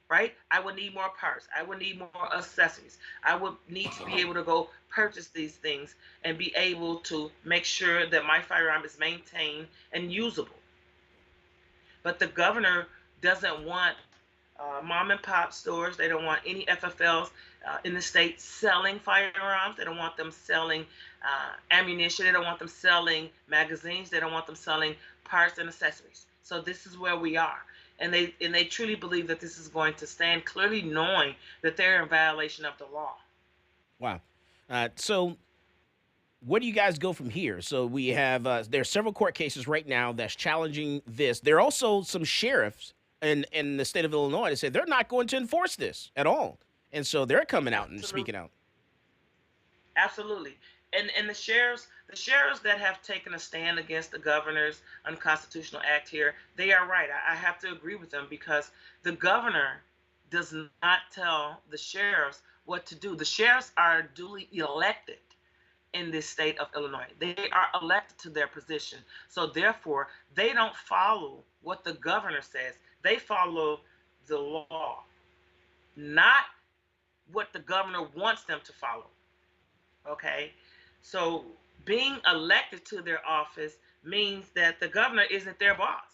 Right? I would need more parts. I would need more accessories. I would need to be able to go purchase these things and be able to make sure that my firearm is maintained and usable. But the governor doesn't want mom and pop stores. They don't want any FFLs in the state selling firearms. They don't want them selling ammunition. They don't want them selling magazines. They don't want them selling parts and accessories. So this is where we are. And they truly believe that this is going to stand, clearly knowing that they're in violation of the law. Wow. So where do you guys go from here? So we have there are several court cases right now that's challenging this. There are also some sheriffs in the state of Illinois that say they're not going to enforce this at all. And so they're coming out and speaking out. Absolutely. And the sheriffs that have taken a stand against the governor's unconstitutional act here, they are right. I have to agree with them, because the governor does not tell the sheriffs what to do. The sheriffs are duly elected in this state of Illinois. They are elected to their position. So therefore, they don't follow what the governor says. They follow the law, not what the governor wants them to follow. Okay? So being elected to their office means that the governor isn't their boss,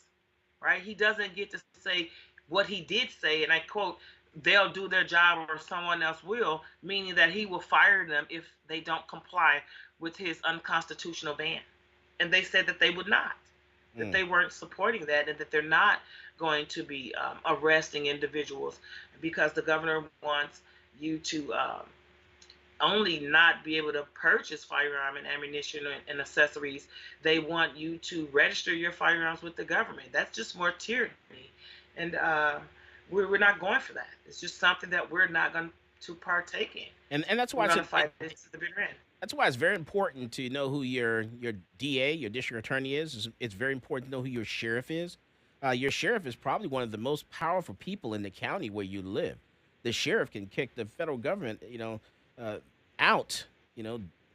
right? He doesn't get to say what he did say, and I quote, they'll do their job or someone else will, meaning that he will fire them if they don't comply with his unconstitutional ban. And they said that they would not, that they weren't supporting that, and that they're not going to be arresting individuals because the governor wants you to only not be able to purchase firearm and ammunition and accessories. They want you to register your firearms with the government. That's just more tyranny. And we're not going for that. It's just something that we're not going to partake in. And that's why we're going to fight this to the bitter end. That's why it's very important to know who your DA, your district attorney is. It's very important to know who your sheriff is. Your sheriff is probably one of the most powerful people in the county where you live. The sheriff can kick the federal government, out,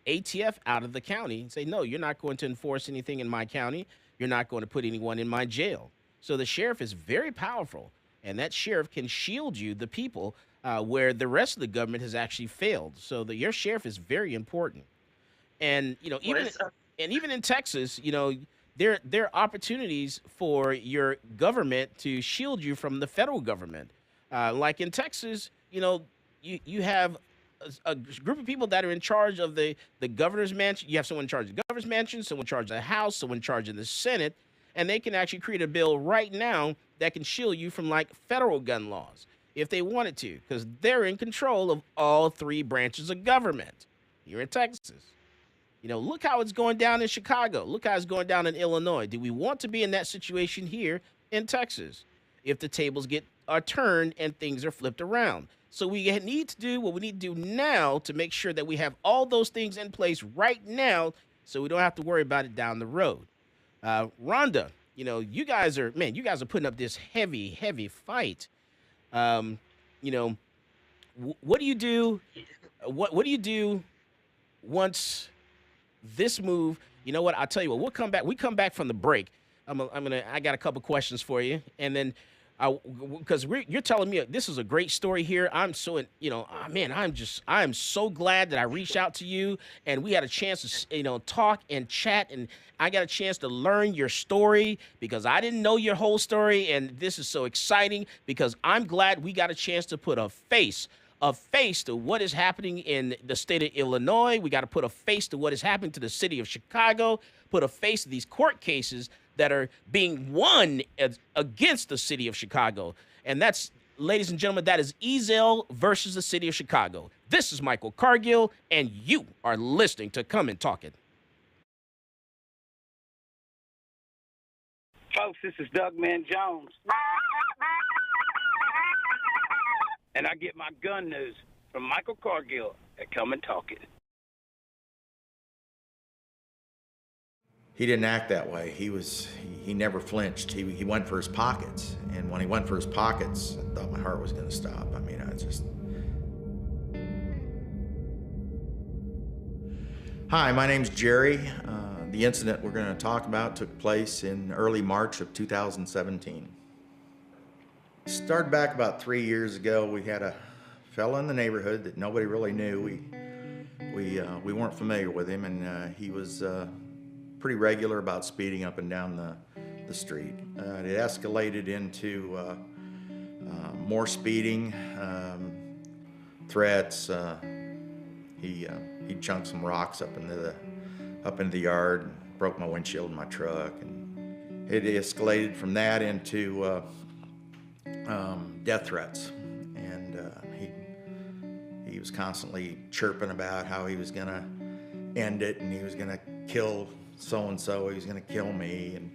ATF out of the county and say, no, you're not going to enforce anything in my county. You're not going to put anyone in my jail. So the sheriff is very powerful, and that sheriff can shield you, the people, where the rest of the government has actually failed. So your sheriff is very important. And, even in Texas, there are opportunities for your government to shield you from the federal government. Like in Texas, you have a group of people that are in charge of the governor's mansion. You have someone in charge of the governor's mansion, someone in charge of the House, someone in charge of the Senate, and they can actually create a bill right now that can shield you from like federal gun laws if they wanted to, because they're in control of all three branches of government here in Texas. Look how it's going down in Chicago. Look how it's going down in Illinois. Do we want to be in that situation here in Texas if the tables are turned and things are flipped around? So we need to do what we need to do now to make sure that we have all those things in place right now so we don't have to worry about it down the road. Rhonda, you guys are putting up this heavy fight. What do you do? What do you do once this move? You know what? I'll tell you what. We'll come back. We come back from the break. I got a couple questions for you, and then because you're telling me this is a great story here. I'm so I'm so glad that I reached out to you and we had a chance to talk and chat, and I got a chance to learn your story because I didn't know your whole story, and this is so exciting because I'm glad we got a chance to put a face to what is happening in the state of Illinois. We got to put a face to what is happening to the city of Chicago, put a face to these court cases that are being won against the city of Chicago. And that's, ladies and gentlemen, that is Ezell versus the city of Chicago. This is Michael Cargill, and you are listening to Come and Talk It. Folks, this is Doug Man Jones. And I get my gun news from Michael Cargill at Come and Talk It. He didn't act that way. He never flinched. He went for his pockets. And when he went for his pockets, I thought my heart was going to stop. Hi, my name's Jerry. The incident we're going to talk about took place in early March of 2017. Started back about 3 years ago. We had a fella in the neighborhood that nobody really knew. We weren't familiar with him, and he was pretty regular about speeding up and down the street. It escalated into more speeding, threats. He chunked some rocks up into the yard, and broke my windshield in my truck, and it escalated from that into death threats. And he was constantly chirping about how he was gonna end it, and he was gonna kill so-and-so, he was gonna kill me, and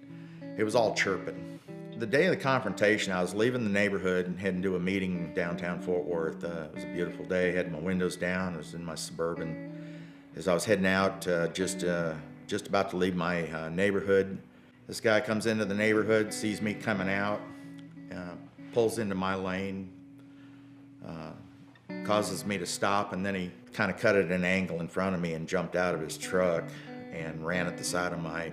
it was all chirping. The day of the confrontation, I was leaving the neighborhood and heading to a meeting downtown Fort Worth. It was a beautiful day. I had my windows down. I was in my Suburban. As I was heading out, just about to leave my neighborhood, this guy comes into the neighborhood, sees me coming out, pulls into my lane, causes me to stop, and then he kind of cut at an angle in front of me and jumped out of his truck and ran at the side of my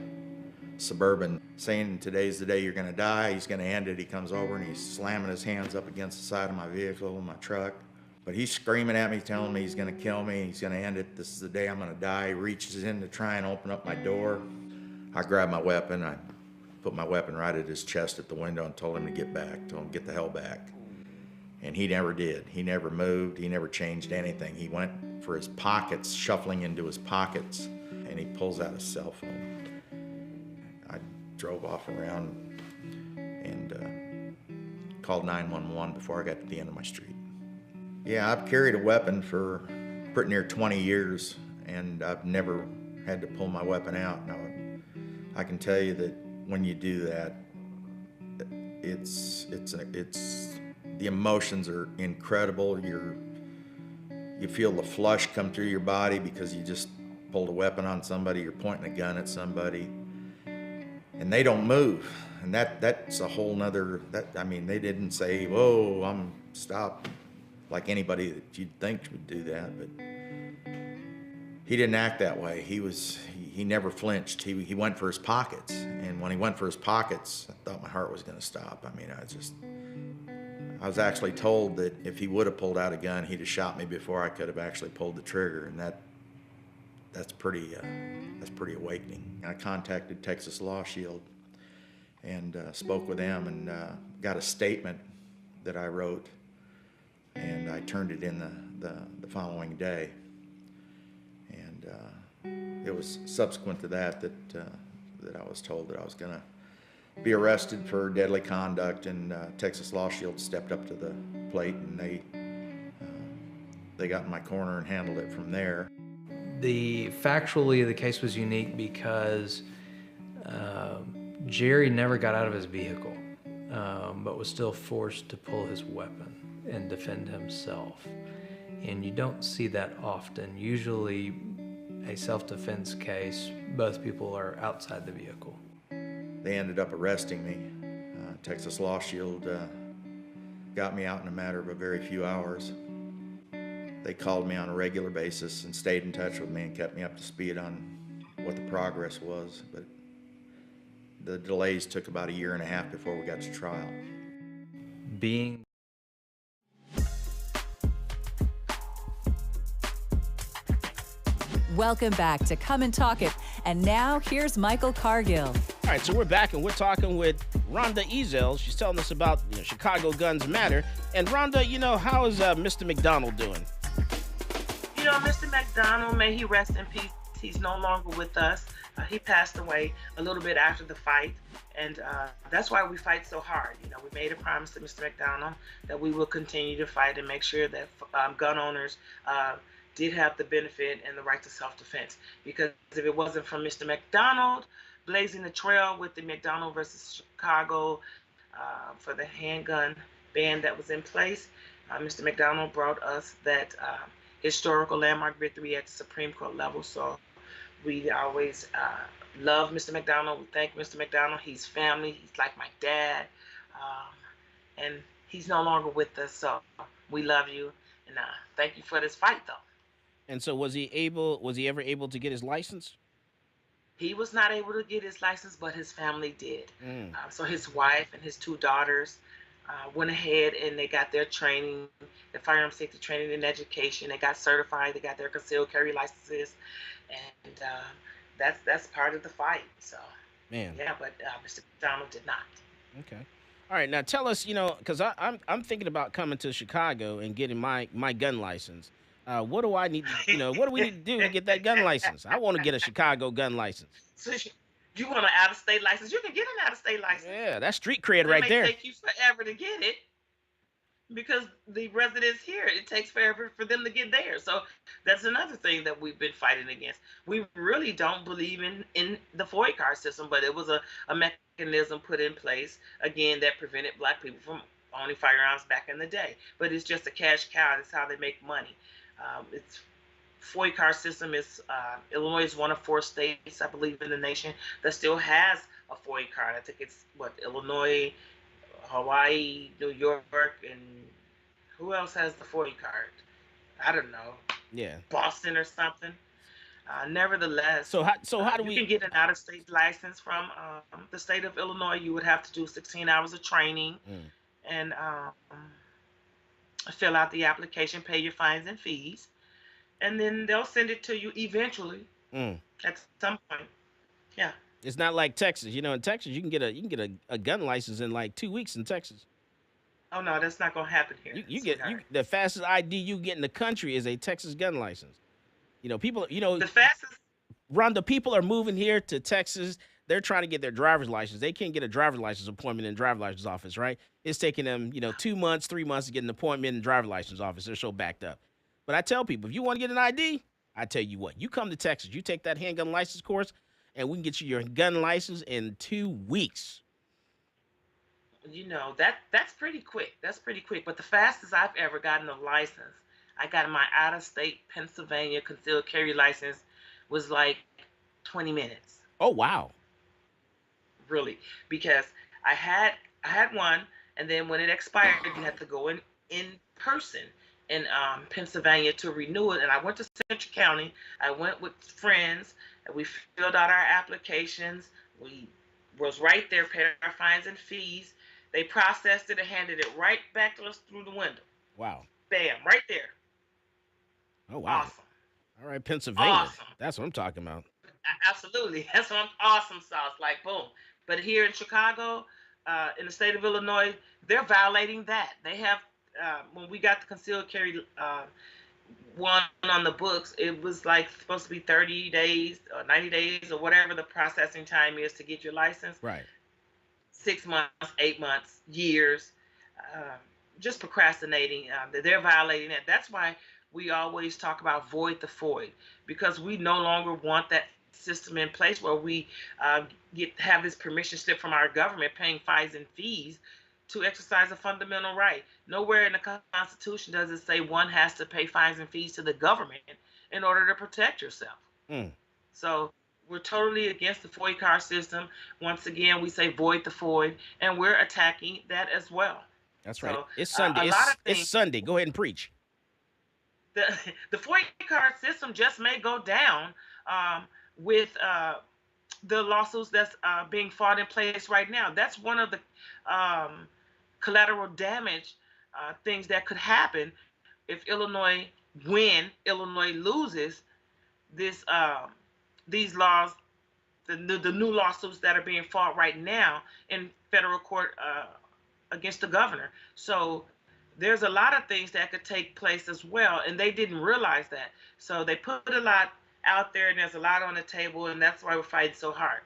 Suburban, saying, "Today's the day you're going to die. He's going to end it." He comes over and he's slamming his hands up against the side of my vehicle, my truck. But he's screaming at me, telling me he's going to kill me. He's going to end it. This is the day I'm going to die. He reaches in to try and open up my door. I grabbed my weapon. I put my weapon right at his chest at the window and told him to get back, told him to get the hell back. And he never did. He never moved. He never changed anything. He went for his pockets, shuffling into his pockets, and he pulls out his cell phone. I drove off around and called 911 before I got to the end of my street. Yeah, I've carried a weapon for pretty near 20 years, and I've never had to pull my weapon out. Now, I can tell you that when you do that, it's the emotions are incredible. You feel the flush come through your body because you just pulled a weapon on somebody, you're pointing a gun at somebody, and they don't move. And that's a whole nother, they didn't say, "Whoa, I'm stop," like anybody that you'd think would do that, but he didn't act that way. He never flinched. He went for his pockets, and when he went for his pockets, I thought my heart was going to stop. I was actually told that if he would have pulled out a gun, he'd have shot me before I could have actually pulled the trigger, and that's pretty awakening. I contacted Texas Law Shield and spoke with them and got a statement that I wrote, and I turned it in the following day. And it was subsequent to that I was told that I was going to be arrested for deadly conduct, and Texas Law Shield stepped up to the plate, and they got in my corner and handled it from there. Factually, the case was unique because Jerry never got out of his vehicle, but was still forced to pull his weapon and defend himself. And you don't see that often. Usually, a self-defense case, both people are outside the vehicle. They ended up arresting me. Texas Law Shield got me out in a matter of a very few hours. They called me on a regular basis and stayed in touch with me and kept me up to speed on what the progress was, but the delays took about 1.5 years before we got to trial. Welcome back to Come and Talk It. And now, here's Michael Cargill. All right, so we're back, and we're talking with Rhonda Ezell. She's telling us about Chicago Guns Matter. And Rhonda, how is Mr. McDonald doing? Mr. McDonald, may he rest in peace. He's no longer with us. He passed away a little bit after the fight, and that's why we fight so hard. We made a promise to Mr. McDonald that we will continue to fight and make sure that gun owners did have the benefit and the right to self-defense. Because if it wasn't for Mr. McDonald blazing the trail with the McDonald versus Chicago for the handgun ban that was in place, Mr. McDonald brought us that historical landmark victory at the Supreme Court level. So we always love Mr. McDonald. We thank Mr. McDonald. He's family. He's like my dad. And he's no longer with us. So we love you. And thank you for this fight, though. And so was he ever able to get his license? He was not able to get his license, but his family did. So his wife and his 2 daughters went ahead and they got their training, their firearm safety training and education. They got certified. They got their concealed carry licenses, and that's part of the fight. So, man, yeah, but Mr. McDonald did not. Okay. All right, now tell us, because I'm thinking about coming to Chicago and getting my gun license. What do I need to, what do we need to do to get that gun license? I want to get a Chicago gun license. So you want an out-of-state license? You can get an out-of-state license. Yeah, that's street cred right there. It may take you forever to get it because the residents here, it takes forever for them to get there. So that's another thing that we've been fighting against. We really don't believe in the FOIA card system, but it was a mechanism put in place, again, that prevented Black people from owning firearms back in the day. But it's just a cash cow. That's how they make money. It's FOIA card system is Illinois is one of 4 states, I believe, in the nation that still has a FOIA card. I think it's Illinois, Hawaii, New York, and Who else has the 40 card? I don't know. Yeah. Boston or something. Nevertheless, So how do you we? can get an out-of-state license from the state of Illinois. You would have to do 16 hours of training Mm, and fill out the application, pay your fines and fees, and then they'll send it to you eventually mm. at some point. Yeah. It's not like Texas. In Texas you can get a gun license in like 2 weeks in Texas. Oh no, that's not gonna happen here, You sweetheart. the fastest ID you get in the country is a Texas gun license. People. The fastest. Rhonda, people are moving here to Texas. They're trying to get their driver's license. They can't get a driver's license appointment in the driver's license office, right? It's taking them, 2 months, 3 months to get an appointment in the driver's license office. They're so backed up. But I tell people, if you want to get an ID, I tell you what, you come to Texas, you take that handgun license course, and we can get you your gun license in 2 weeks. That's pretty quick. That's pretty quick. But the fastest I've ever gotten a license, I got my out-of-state Pennsylvania concealed carry license, was like 20 minutes. Oh wow. Really, because I had one, and then when it expired, you had to go in person in Pennsylvania to renew it. And I went to Central County. I went with friends, and we filled out our applications. We was right there, paid our fines and fees. They processed it and handed it right back to us through the window. Wow. Bam, right there. Oh wow. Awesome. All right, Pennsylvania. Awesome. That's what I'm talking about. Absolutely. That's what awesome sauce. Like, boom. But here in Chicago, in the state of Illinois, they're violating that. They have, when we got the concealed carry one on the books, it was like supposed to be 30 days or 90 days or whatever the processing time is to get your license. Right. 6 months, 8 months, years, just procrastinating. They're violating that. That's why we always talk about void the void, because we no longer want that system in place where we have this permission slip from our government paying fines and fees to exercise a fundamental right. Nowhere in the Constitution does it say one has to pay fines and fees to the government in order to protect yourself. Mm. So we're totally against the FOIA card system. Once again, we say void the void, and we're attacking that as well. That's right. So, It's Sunday. It's Sunday. Go ahead and preach. The FOIA card system just may go down with the lawsuits that's being fought in place right now. That's one of the collateral damage things that could happen if Illinois loses this these laws, the new lawsuits that are being fought right now in federal court against the governor. So there's a lot of things that could take place as well, and they didn't realize that. So they put a lot out there, and there's a lot on the table, and that's why we're fighting so hard.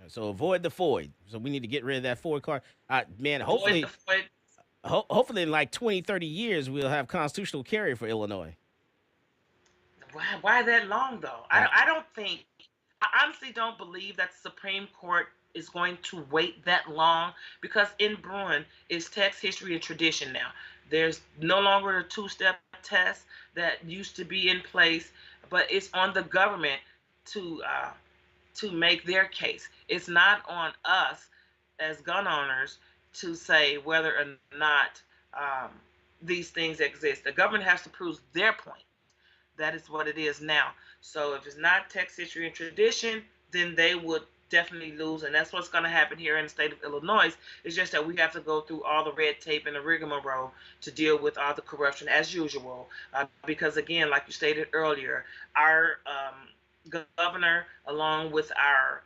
So avoid the void. So we need to get rid of that FOIA card. Man, hopefully in like 20, 30 years, we'll have constitutional carry for Illinois. Why that long, though? I honestly don't believe that the Supreme Court is going to wait that long, because in Bruin is text, history, and tradition now. There's no longer a two-step test that used to be in place, but it's on the government to make their case. It's not on us as gun owners to say whether or not these things exist. The government has to prove their point. That is what it is now. So if it's not text, history, and tradition, then they would definitely lose, and that's what's going to happen here in the state of Illinois. It's just that we have to go through all the red tape and the rigmarole to deal with all the corruption as usual, because again, like you stated earlier, our governor, along with our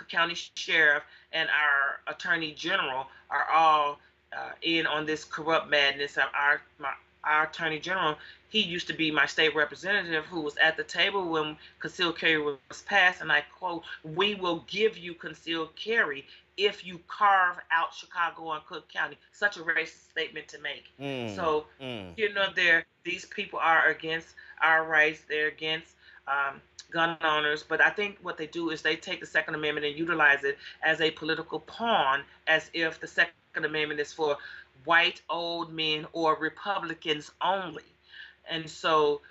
county sheriff and our attorney general, are all in on this corrupt madness. Our attorney general, he used to be my state representative, who was at the table when concealed carry was passed, and I quote, "We will give you concealed carry if you carve out Chicago and Cook County." Such a racist statement to make. So, these people are against our rights. They're against gun owners. But I think what they do is they take the Second Amendment and utilize it as a political pawn, as if the Second Amendment is for white old men or Republicans only. And so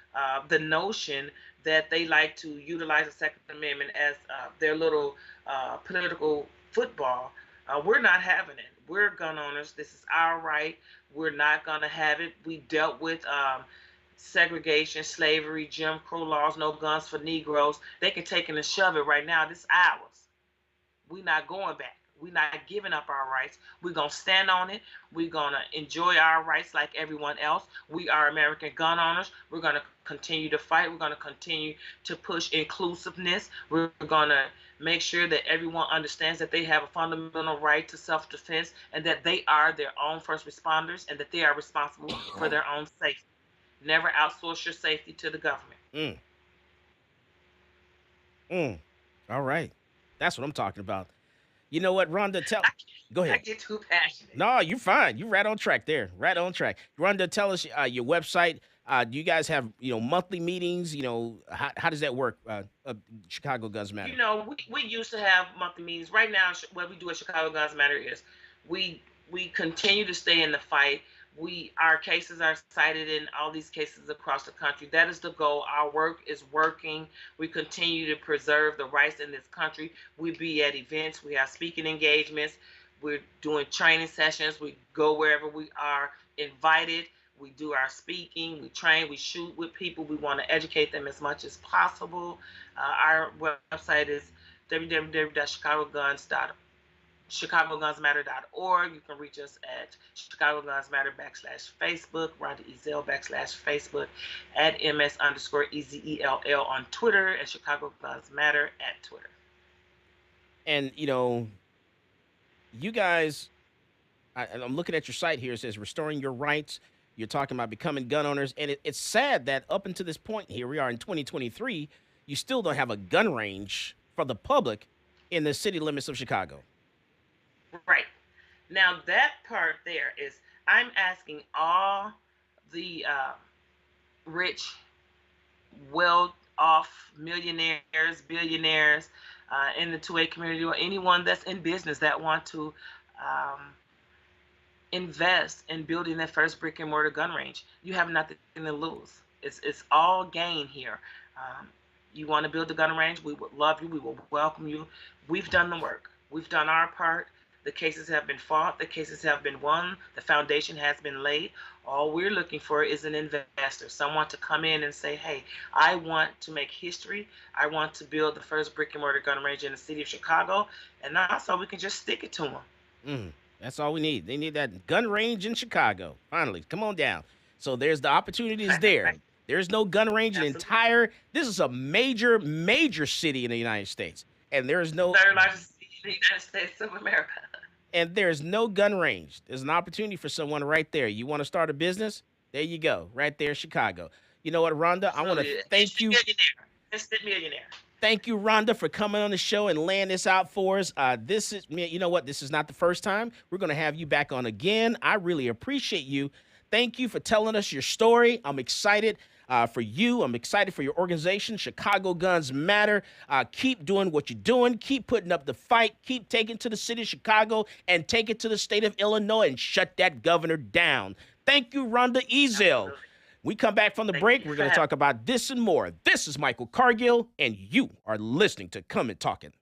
the notion that they like to utilize the Second Amendment as their little political football, we're not having it. We're gun owners. This is our right. We're not going to have it. We dealt with segregation, slavery, Jim Crow laws, no guns for Negroes. They can take it and shove it right now. This is ours. We're not going back. We're not giving up our rights. We're going to stand on it. We're going to enjoy our rights like everyone else. We are American gun owners. We're going to continue to fight. We're going to continue to push inclusiveness. We're going to make sure that everyone understands that they have a fundamental right to self-defense and that they are their own first responders and that they are responsible for their own safety. Never outsource your safety to the government. All right. That's what I'm talking about. You know what, Rhonda, go ahead. I get too passionate. No, you're fine. You're right on track there. Right on track. Rhonda, tell us your website. Do you guys have, monthly meetings? How does that work? Chicago Guns Matter. We used to have monthly meetings. Right now, what we do at Chicago Guns Matter is we continue to stay in the fight. Our cases are cited in all these cases across the country. That is the goal. Our work is working. We continue to preserve the rights in this country. We be at events. We have speaking engagements. We're doing training sessions. We go wherever we are invited. We do our speaking. We train. We shoot with people. We want to educate them as much as possible. Our website is chicagogunsmatter.org. You can reach us at Chicago Guns Matter /Facebook, Rhonda Ezell /Facebook, at MS_EZELL on Twitter, and Chicago Guns Matter at Twitter. And, you guys, I'm looking at your site here. It says restoring your rights. You're talking about becoming gun owners. And it's sad that up until this point, here we are in 2023, you still don't have a gun range for the public in the city limits of Chicago. Right. Now, that part there is, I'm asking all the rich, well-off millionaires, billionaires in the 2A community, or anyone that's in business that want to invest in building that first brick and mortar gun range. You have nothing to lose. It's all gain here. You want to build a gun range? We would love you. We will welcome you. We've done the work. We've done our part. The cases have been fought. The cases have been won. The foundation has been laid. All we're looking for is an investor, someone to come in and say, hey, I want to make history. I want to build the first brick and mortar gun range in the city of Chicago. And also we can just stick it to them. That's all we need. They need that gun range in Chicago. Finally, come on down. So there's the opportunities there. There's no gun range in this is a major, major city in the United States. And there's no... Third largest city in the United States of America. And there's no gun range. There's an opportunity for someone right there. You want to start a business? There you go. Right there, Chicago. You know what, Rhonda? I want to thank you. Instant millionaire. Thank you, Rhonda, for coming on the show and laying this out for us. This is, you know what? This is not the first time. We're going to have you back on again. I really appreciate you. Thank you for telling us your story. I'm excited for you. I'm excited for your organization, Chicago Guns Matter. Keep doing what you're doing. Keep putting up the fight. Keep taking to the city of Chicago and take it to the state of Illinois and shut that governor down. Thank you, Rhonda Ezell. We come back from the break. We're going to talk about this and more. This is Michael Cargill, and you are listening to Come and Talkin'.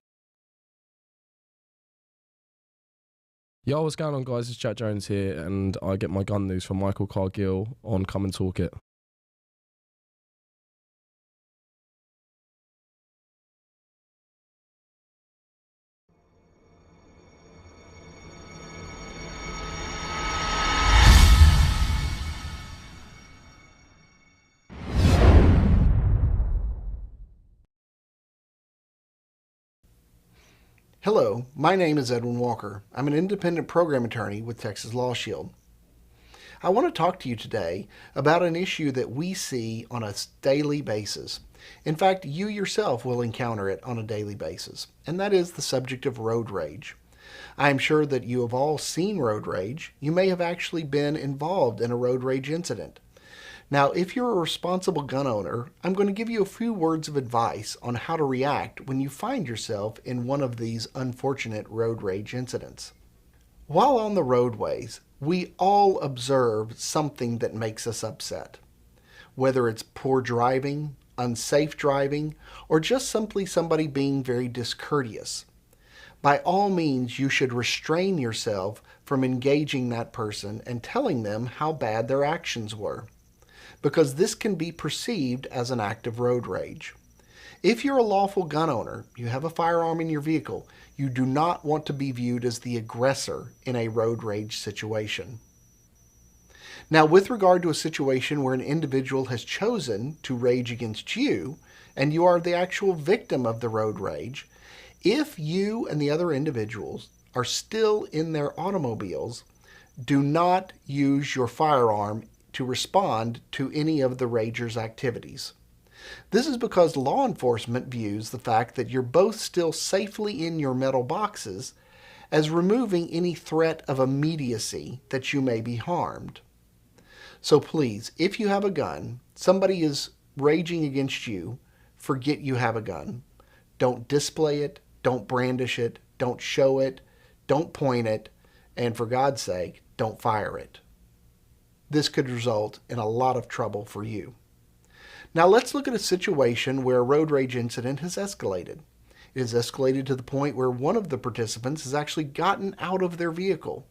Yo, what's going on, guys? It's Jack Jones here, and I get my gun news from Michael Cargill on Come and Talk It. Hello, my name is Edwin Walker. I'm an independent program attorney with Texas Law Shield. I want to talk to you today about an issue that we see on a daily basis. In fact, you yourself will encounter it on a daily basis, and that is the subject of road rage. I am sure that you have all seen road rage. You may have actually been involved in a road rage incident. Now, if you're a responsible gun owner, I'm going to give you a few words of advice on how to react when you find yourself in one of these unfortunate road rage incidents. While on the roadways, we all observe something that makes us upset. Whether it's poor driving, unsafe driving, or just simply somebody being very discourteous. by all means, you should restrain yourself from engaging that person and telling them how bad their actions were, because this can be perceived as an act of road rage. If you're a lawful gun owner, you have a firearm in your vehicle, you do not want to be viewed as the aggressor in a road rage situation. Now, with regard to a situation where an individual has chosen to rage against you, and you are the actual victim of the road rage, if you and the other individuals are still in their automobiles, do not use your firearm to respond to any of the rager's activities. This is because law enforcement views the fact that you're both still safely in your metal boxes as removing any threat of immediacy that you may be harmed. So please, if you have a gun, somebody is raging against you, forget you have a gun. Don't display it, don't brandish it, don't show it, don't point it, and for God's sake, don't fire it. This could result in a lot of trouble for you. Now let's look at a situation where a road rage incident has escalated. It has escalated to the point where one of the participants has actually gotten out of their vehicle.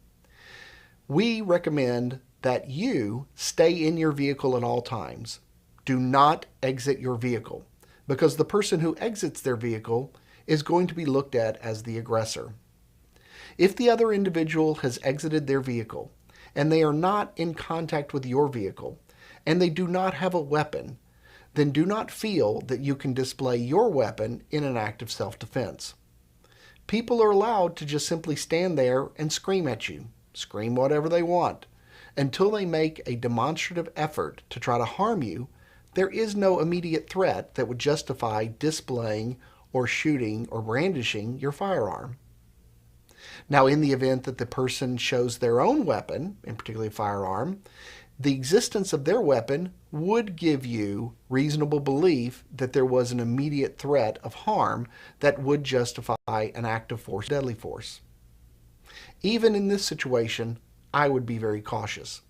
We recommend that you stay in your vehicle at all times. Do not exit your vehicle, because the person who exits their vehicle is going to be looked at as the aggressor. If the other individual has exited their vehicle and they are not in contact with your vehicle and they do not have a weapon, then do not feel that you can display your weapon in an act of self-defense. People are allowed to just simply stand there and scream at you, scream whatever they want. Until they make a demonstrative effort to try to harm you, there is no immediate threat that would justify displaying or shooting or brandishing your firearm. Now, in the event that the person shows their own weapon, in particular a firearm, the existence of their weapon would give you reasonable belief that there was an immediate threat of harm that would justify an act of force, deadly force. Even in this situation, I would be very cautious.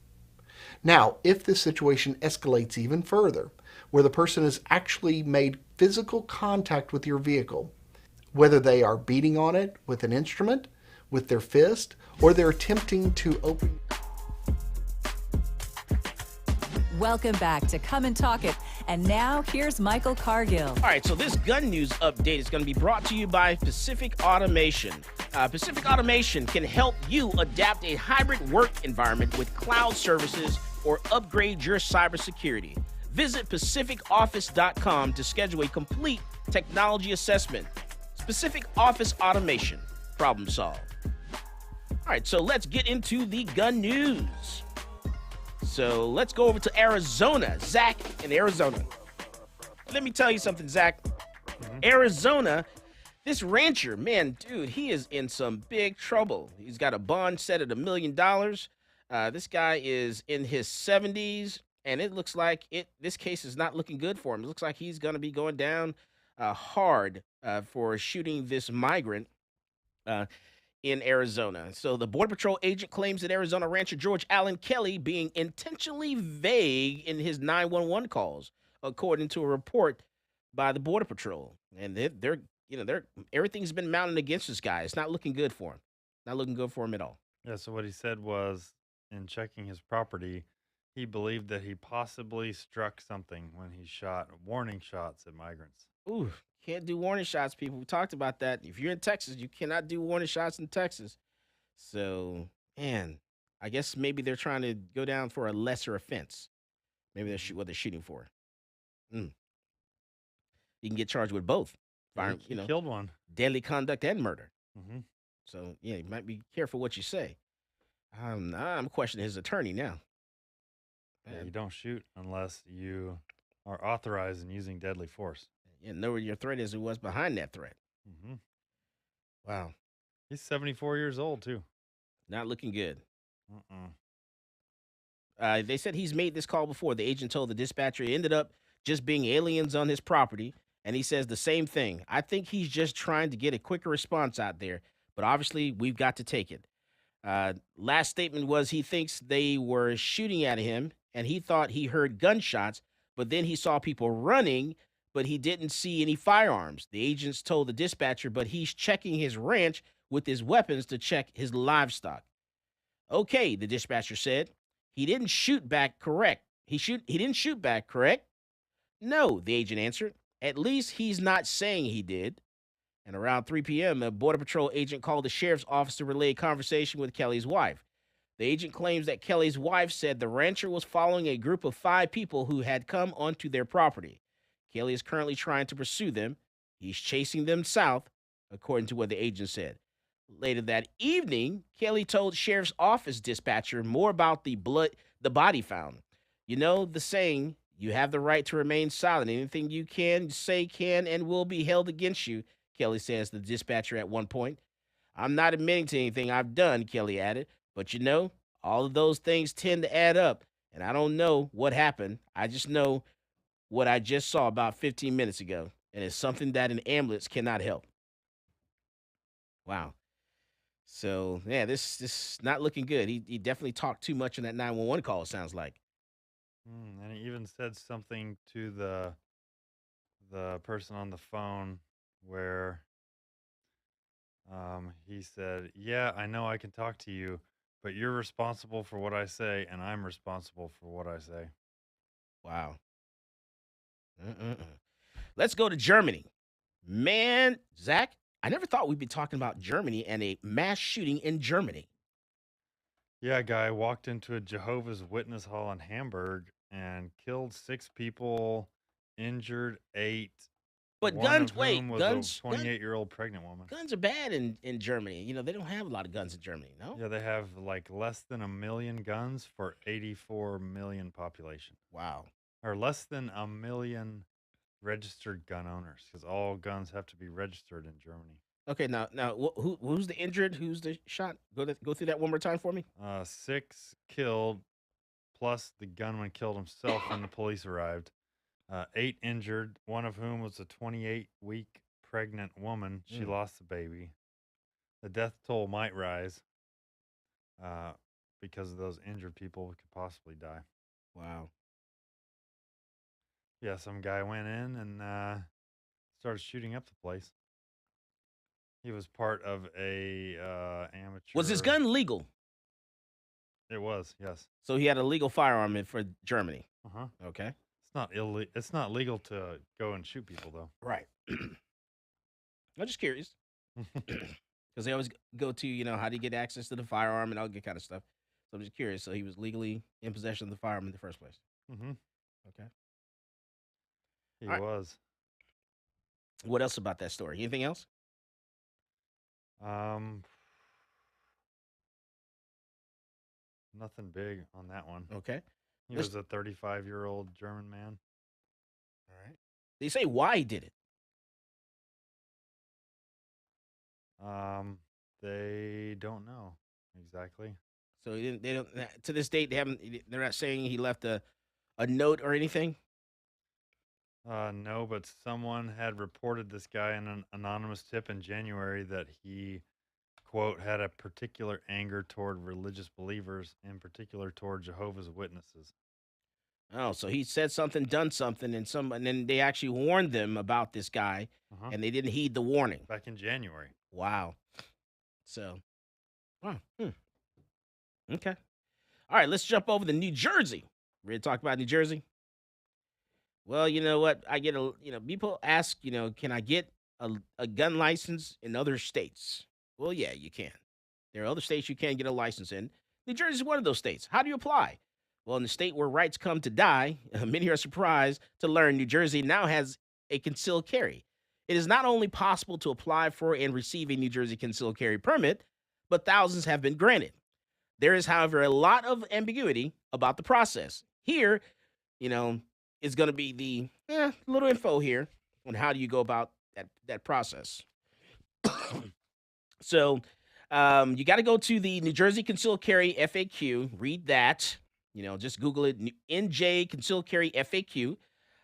Now, if this situation escalates even further, where the person has actually made physical contact with your vehicle, whether they are beating on it with an instrument, with their fist, or they're attempting to open... Welcome back to Come and Talk It. And now, here's Michael Cargill. All right, so this gun news update is going to be brought to you by Pacific Automation. Pacific Automation can help you adapt a hybrid work environment with cloud services or upgrade your cybersecurity. Visit pacificoffice.com to schedule a complete technology assessment. Pacific Office Automation. Problem solved. All right, so let's get into the gun news. So let's go over to Arizona. Zach in Arizona. Let me tell you something, Zach. Arizona, this rancher, man, dude, he is in some big trouble. He's got a bond set at $1 million. This guy is in his 70s, and it looks like this case is not looking good for him. It looks like he's going to be going down hard for shooting this migrant in Arizona. So the Border Patrol agent claims that Arizona rancher George Allen Kelly being intentionally vague in his 911 calls, according to a report by the Border Patrol. And they're everything's been mounted against this guy. It's not looking good for him. Not looking good for him at all. Yeah, so what he said was, in checking his property, he believed that he possibly struck something when he shot warning shots at migrants. Ooh, can't do warning shots, people. We talked about that. If you're in Texas, you cannot do warning shots in Texas. So, man, I guess maybe they're trying to go down for a lesser offense. Maybe they're what they're shooting for. You can get charged with both. He killed one. Deadly conduct and murder. Mm-hmm. So, yeah, you might be careful what you say. I'm questioning his attorney now. Yeah, you don't shoot unless you are authorized in using deadly force. Yeah, know where your threat is and what's behind that threat. Mm-hmm. Wow. He's 74 years old, too. Not looking good. Uh-uh. They said he's made this call before. The agent told the dispatcher it ended up just being aliens on his property. And he says the same thing. I think he's just trying to get a quicker response out there. But obviously, we've got to take it. Last statement was he thinks they were shooting at him. And he thought he heard gunshots. But then he saw people running. but he didn't see any firearms. The agents told the dispatcher, but he's checking his ranch with his weapons to check his livestock. Okay, the dispatcher said. He didn't shoot back, correct? He didn't shoot back, correct? No, the agent answered. At least he's not saying he did. And around 3 p.m., a Border Patrol agent called the sheriff's office to relay a conversation with Kelly's wife. The agent claims that Kelly's wife said the rancher was following a group of 5 people who had come onto their property. Kelly is currently trying to pursue them. He's chasing them south, according to what the agent said. Later that evening, Kelly told sheriff's office dispatcher more about the body found. You know the saying, you have the right to remain silent. Anything you can say can and will be held against you, Kelly says to the dispatcher at one point. I'm not admitting to anything I've done, Kelly added, but you know, all of those things tend to add up, and I don't know what happened. I just know what I just saw about 15 minutes ago, and it's something that an ambulance cannot help. Wow. So, yeah, this is not looking good. He definitely talked too much in that 911 call, it sounds like. And he even said something to the person on the phone where he said, "Yeah, I know I can talk to you, but you're responsible for what I say, and I'm responsible for what I say." Wow. Let's go to Germany. Man, Zach, I never thought we'd be talking about Germany and a mass shooting in Germany. Yeah, a guy walked into a Jehovah's Witness hall in Hamburg and killed 6 people, injured 8. But One guns, of wait, whom was guns, a 28-year-old pregnant woman. guns are bad in Germany. You know, they don't have a lot of guns in Germany, no? Yeah, they have like less than 1 million guns for 84 million population. Wow. Or less than 1 million registered gun owners, because all guns have to be registered in Germany. Okay, now, who's the injured? Who's the shot? Go through that one more time for me. 6 killed, plus the gunman killed himself when the police arrived. 8 injured, one of whom was a 28-week pregnant woman. She lost the baby. The death toll might rise because of those injured people could possibly die. Wow. Yeah, some guy went in and started shooting up the place. He was part of a amateur. Was his gun legal? It was, yes. So he had a legal firearm for Germany. Uh-huh. Okay. It's not legal to go and shoot people, though. Right. I'm just curious. Because they always go to, you know, how do you get access to the firearm and all that kind of stuff. So I'm just curious. So he was legally in possession of the firearm in the first place. Mm-hmm. Okay. He All right. was. What else about that story? Anything else? Nothing big on that one. Okay. He was a 35-year-old German man. All right. They say why he did it. They don't know exactly. So they don't. To this date, they're not saying he left a note or anything. No, but someone had reported this guy in an anonymous tip in January that he, quote, had a particular anger toward religious believers, in particular toward Jehovah's Witnesses. Oh, so he said something, done something, and then they actually warned them about this guy, and they didn't heed the warning. Back in January. Wow. So, okay. All right, let's jump over to New Jersey. Ready to talk about New Jersey? Well, you know what? People ask, can I get a gun license in other states? Well, yeah, you can. There are other states you can get a license in. New Jersey is one of those states. How do you apply? Well, in the state where rights come to die, many are surprised to learn New Jersey now has a concealed carry. It is not only possible to apply for and receive a New Jersey concealed carry permit, but thousands have been granted. There is, however, a lot of ambiguity about the process. Here, is going to be the little info here on how do you go about that process. So you got to go to the New Jersey Concealed Carry FAQ. Read that. Just Google it, NJ Concealed Carry FAQ.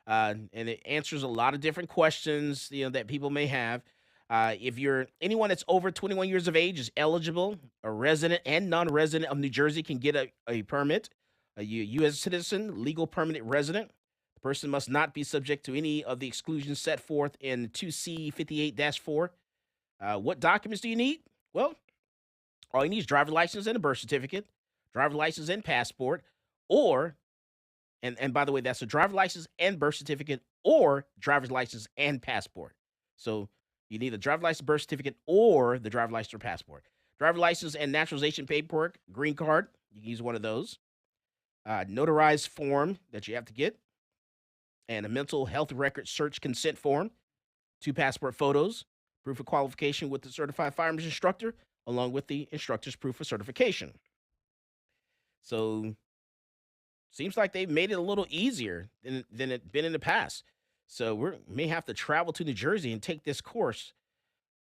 And it answers a lot of different questions, that people may have. If you're anyone that's over 21 years of age is eligible, a resident and non-resident of New Jersey can get a permit. A U.S. citizen, legal permanent resident. The person must not be subject to any of the exclusions set forth in 2C58-4. What documents do you need? Well, all you need is driver's license and a birth certificate, driver's license and passport, or, and by the way, that's a driver's license and birth certificate or driver's license and passport. So you need a driver's license, birth certificate, or the driver's license or passport. Driver's license and naturalization paperwork, green card, you can use one of those. Notarized form that you have to get, and a mental health record search consent form, 2 passport photos, proof of qualification with the certified firearms instructor, along with the instructor's proof of certification. So, seems like they've made it a little easier than it's been in the past. So we may have to travel to New Jersey and take this course.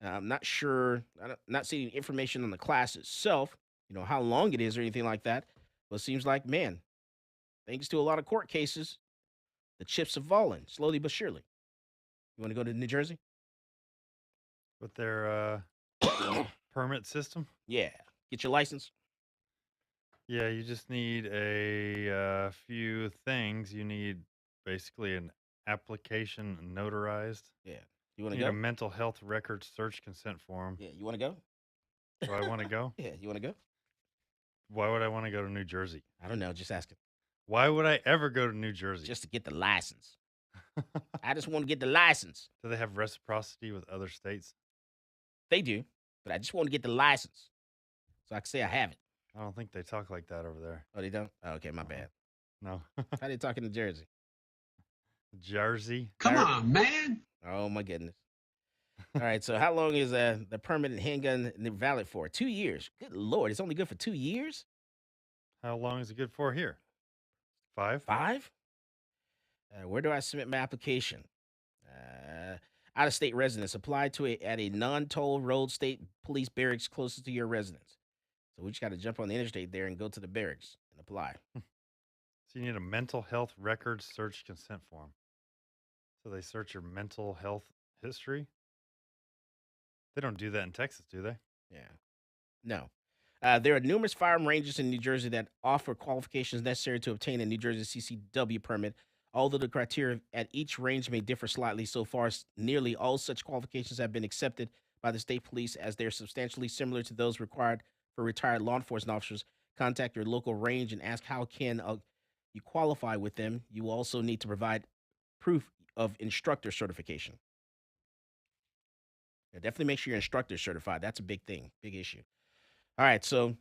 I'm not sure. I'm not seeing information on the class itself, how long it is or anything like that. But it seems like, man, thanks to a lot of court cases, the chips have fallen slowly but surely. You want to go to New Jersey? With their permit system? Yeah. Get your license. Yeah, you just need a few things. You need basically an application notarized. Yeah. You want You to need go? a mental health record search consent form. Yeah. You want to go? Do I want to go? Yeah. You want to go? Why would I want to go to New Jersey? I don't know. Just asking. Why would I ever go to New Jersey? Just to get the license. I just want to get the license. Do they have reciprocity with other states? They do, but I just want to get the license so I can say I have it. I don't think they talk like that over there. Oh, they don't? Oh, okay, my bad. No. How they talking in Jersey? Jersey? Come on, man. Oh, my goodness. All right, so how long is the permanent handgun valid for? 2 years. Good Lord, it's only good for 2 years? How long is it good for here? 5? 5? Where do I submit my application? Out-of-state residence. Apply to at a non-toll road state police barracks closest to your residence. So we just got to jump on the interstate there and go to the barracks and apply. So you need a mental health record search consent form. So they search your mental health history? They don't do that in Texas, do they? Yeah. No. There are numerous firearm ranges in New Jersey that offer qualifications necessary to obtain a New Jersey CCW permit, although the criteria at each range may differ slightly. So far, nearly all such qualifications have been accepted by the state police as they're substantially similar to those required for retired law enforcement officers. Contact your local range and ask how can you qualify with them. You also need to provide proof of instructor certification. Yeah, definitely make sure your instructor is certified. That's a big thing, big issue. All right, so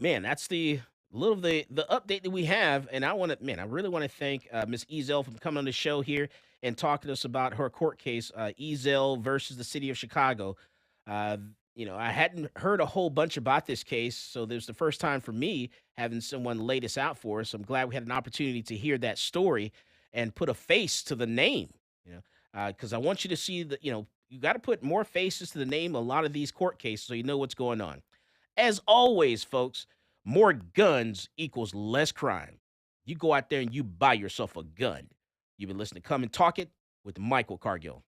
man, that's the little of the update that we have, and I really want to thank Miss Ezell for coming on the show here and talking to us about her court case, Ezell versus the city of Chicago. I hadn't heard a whole bunch about this case, so this was the first time for me having someone lay this out for us. I'm glad we had an opportunity to hear that story and put a face to the name. Because I want you to see that you got to put more faces to the name of a lot of these court cases so you know what's going on. As always, folks, more guns equals less crime. You go out there and you buy yourself a gun. You've been listening to Come and Talk It with Michael Cargill.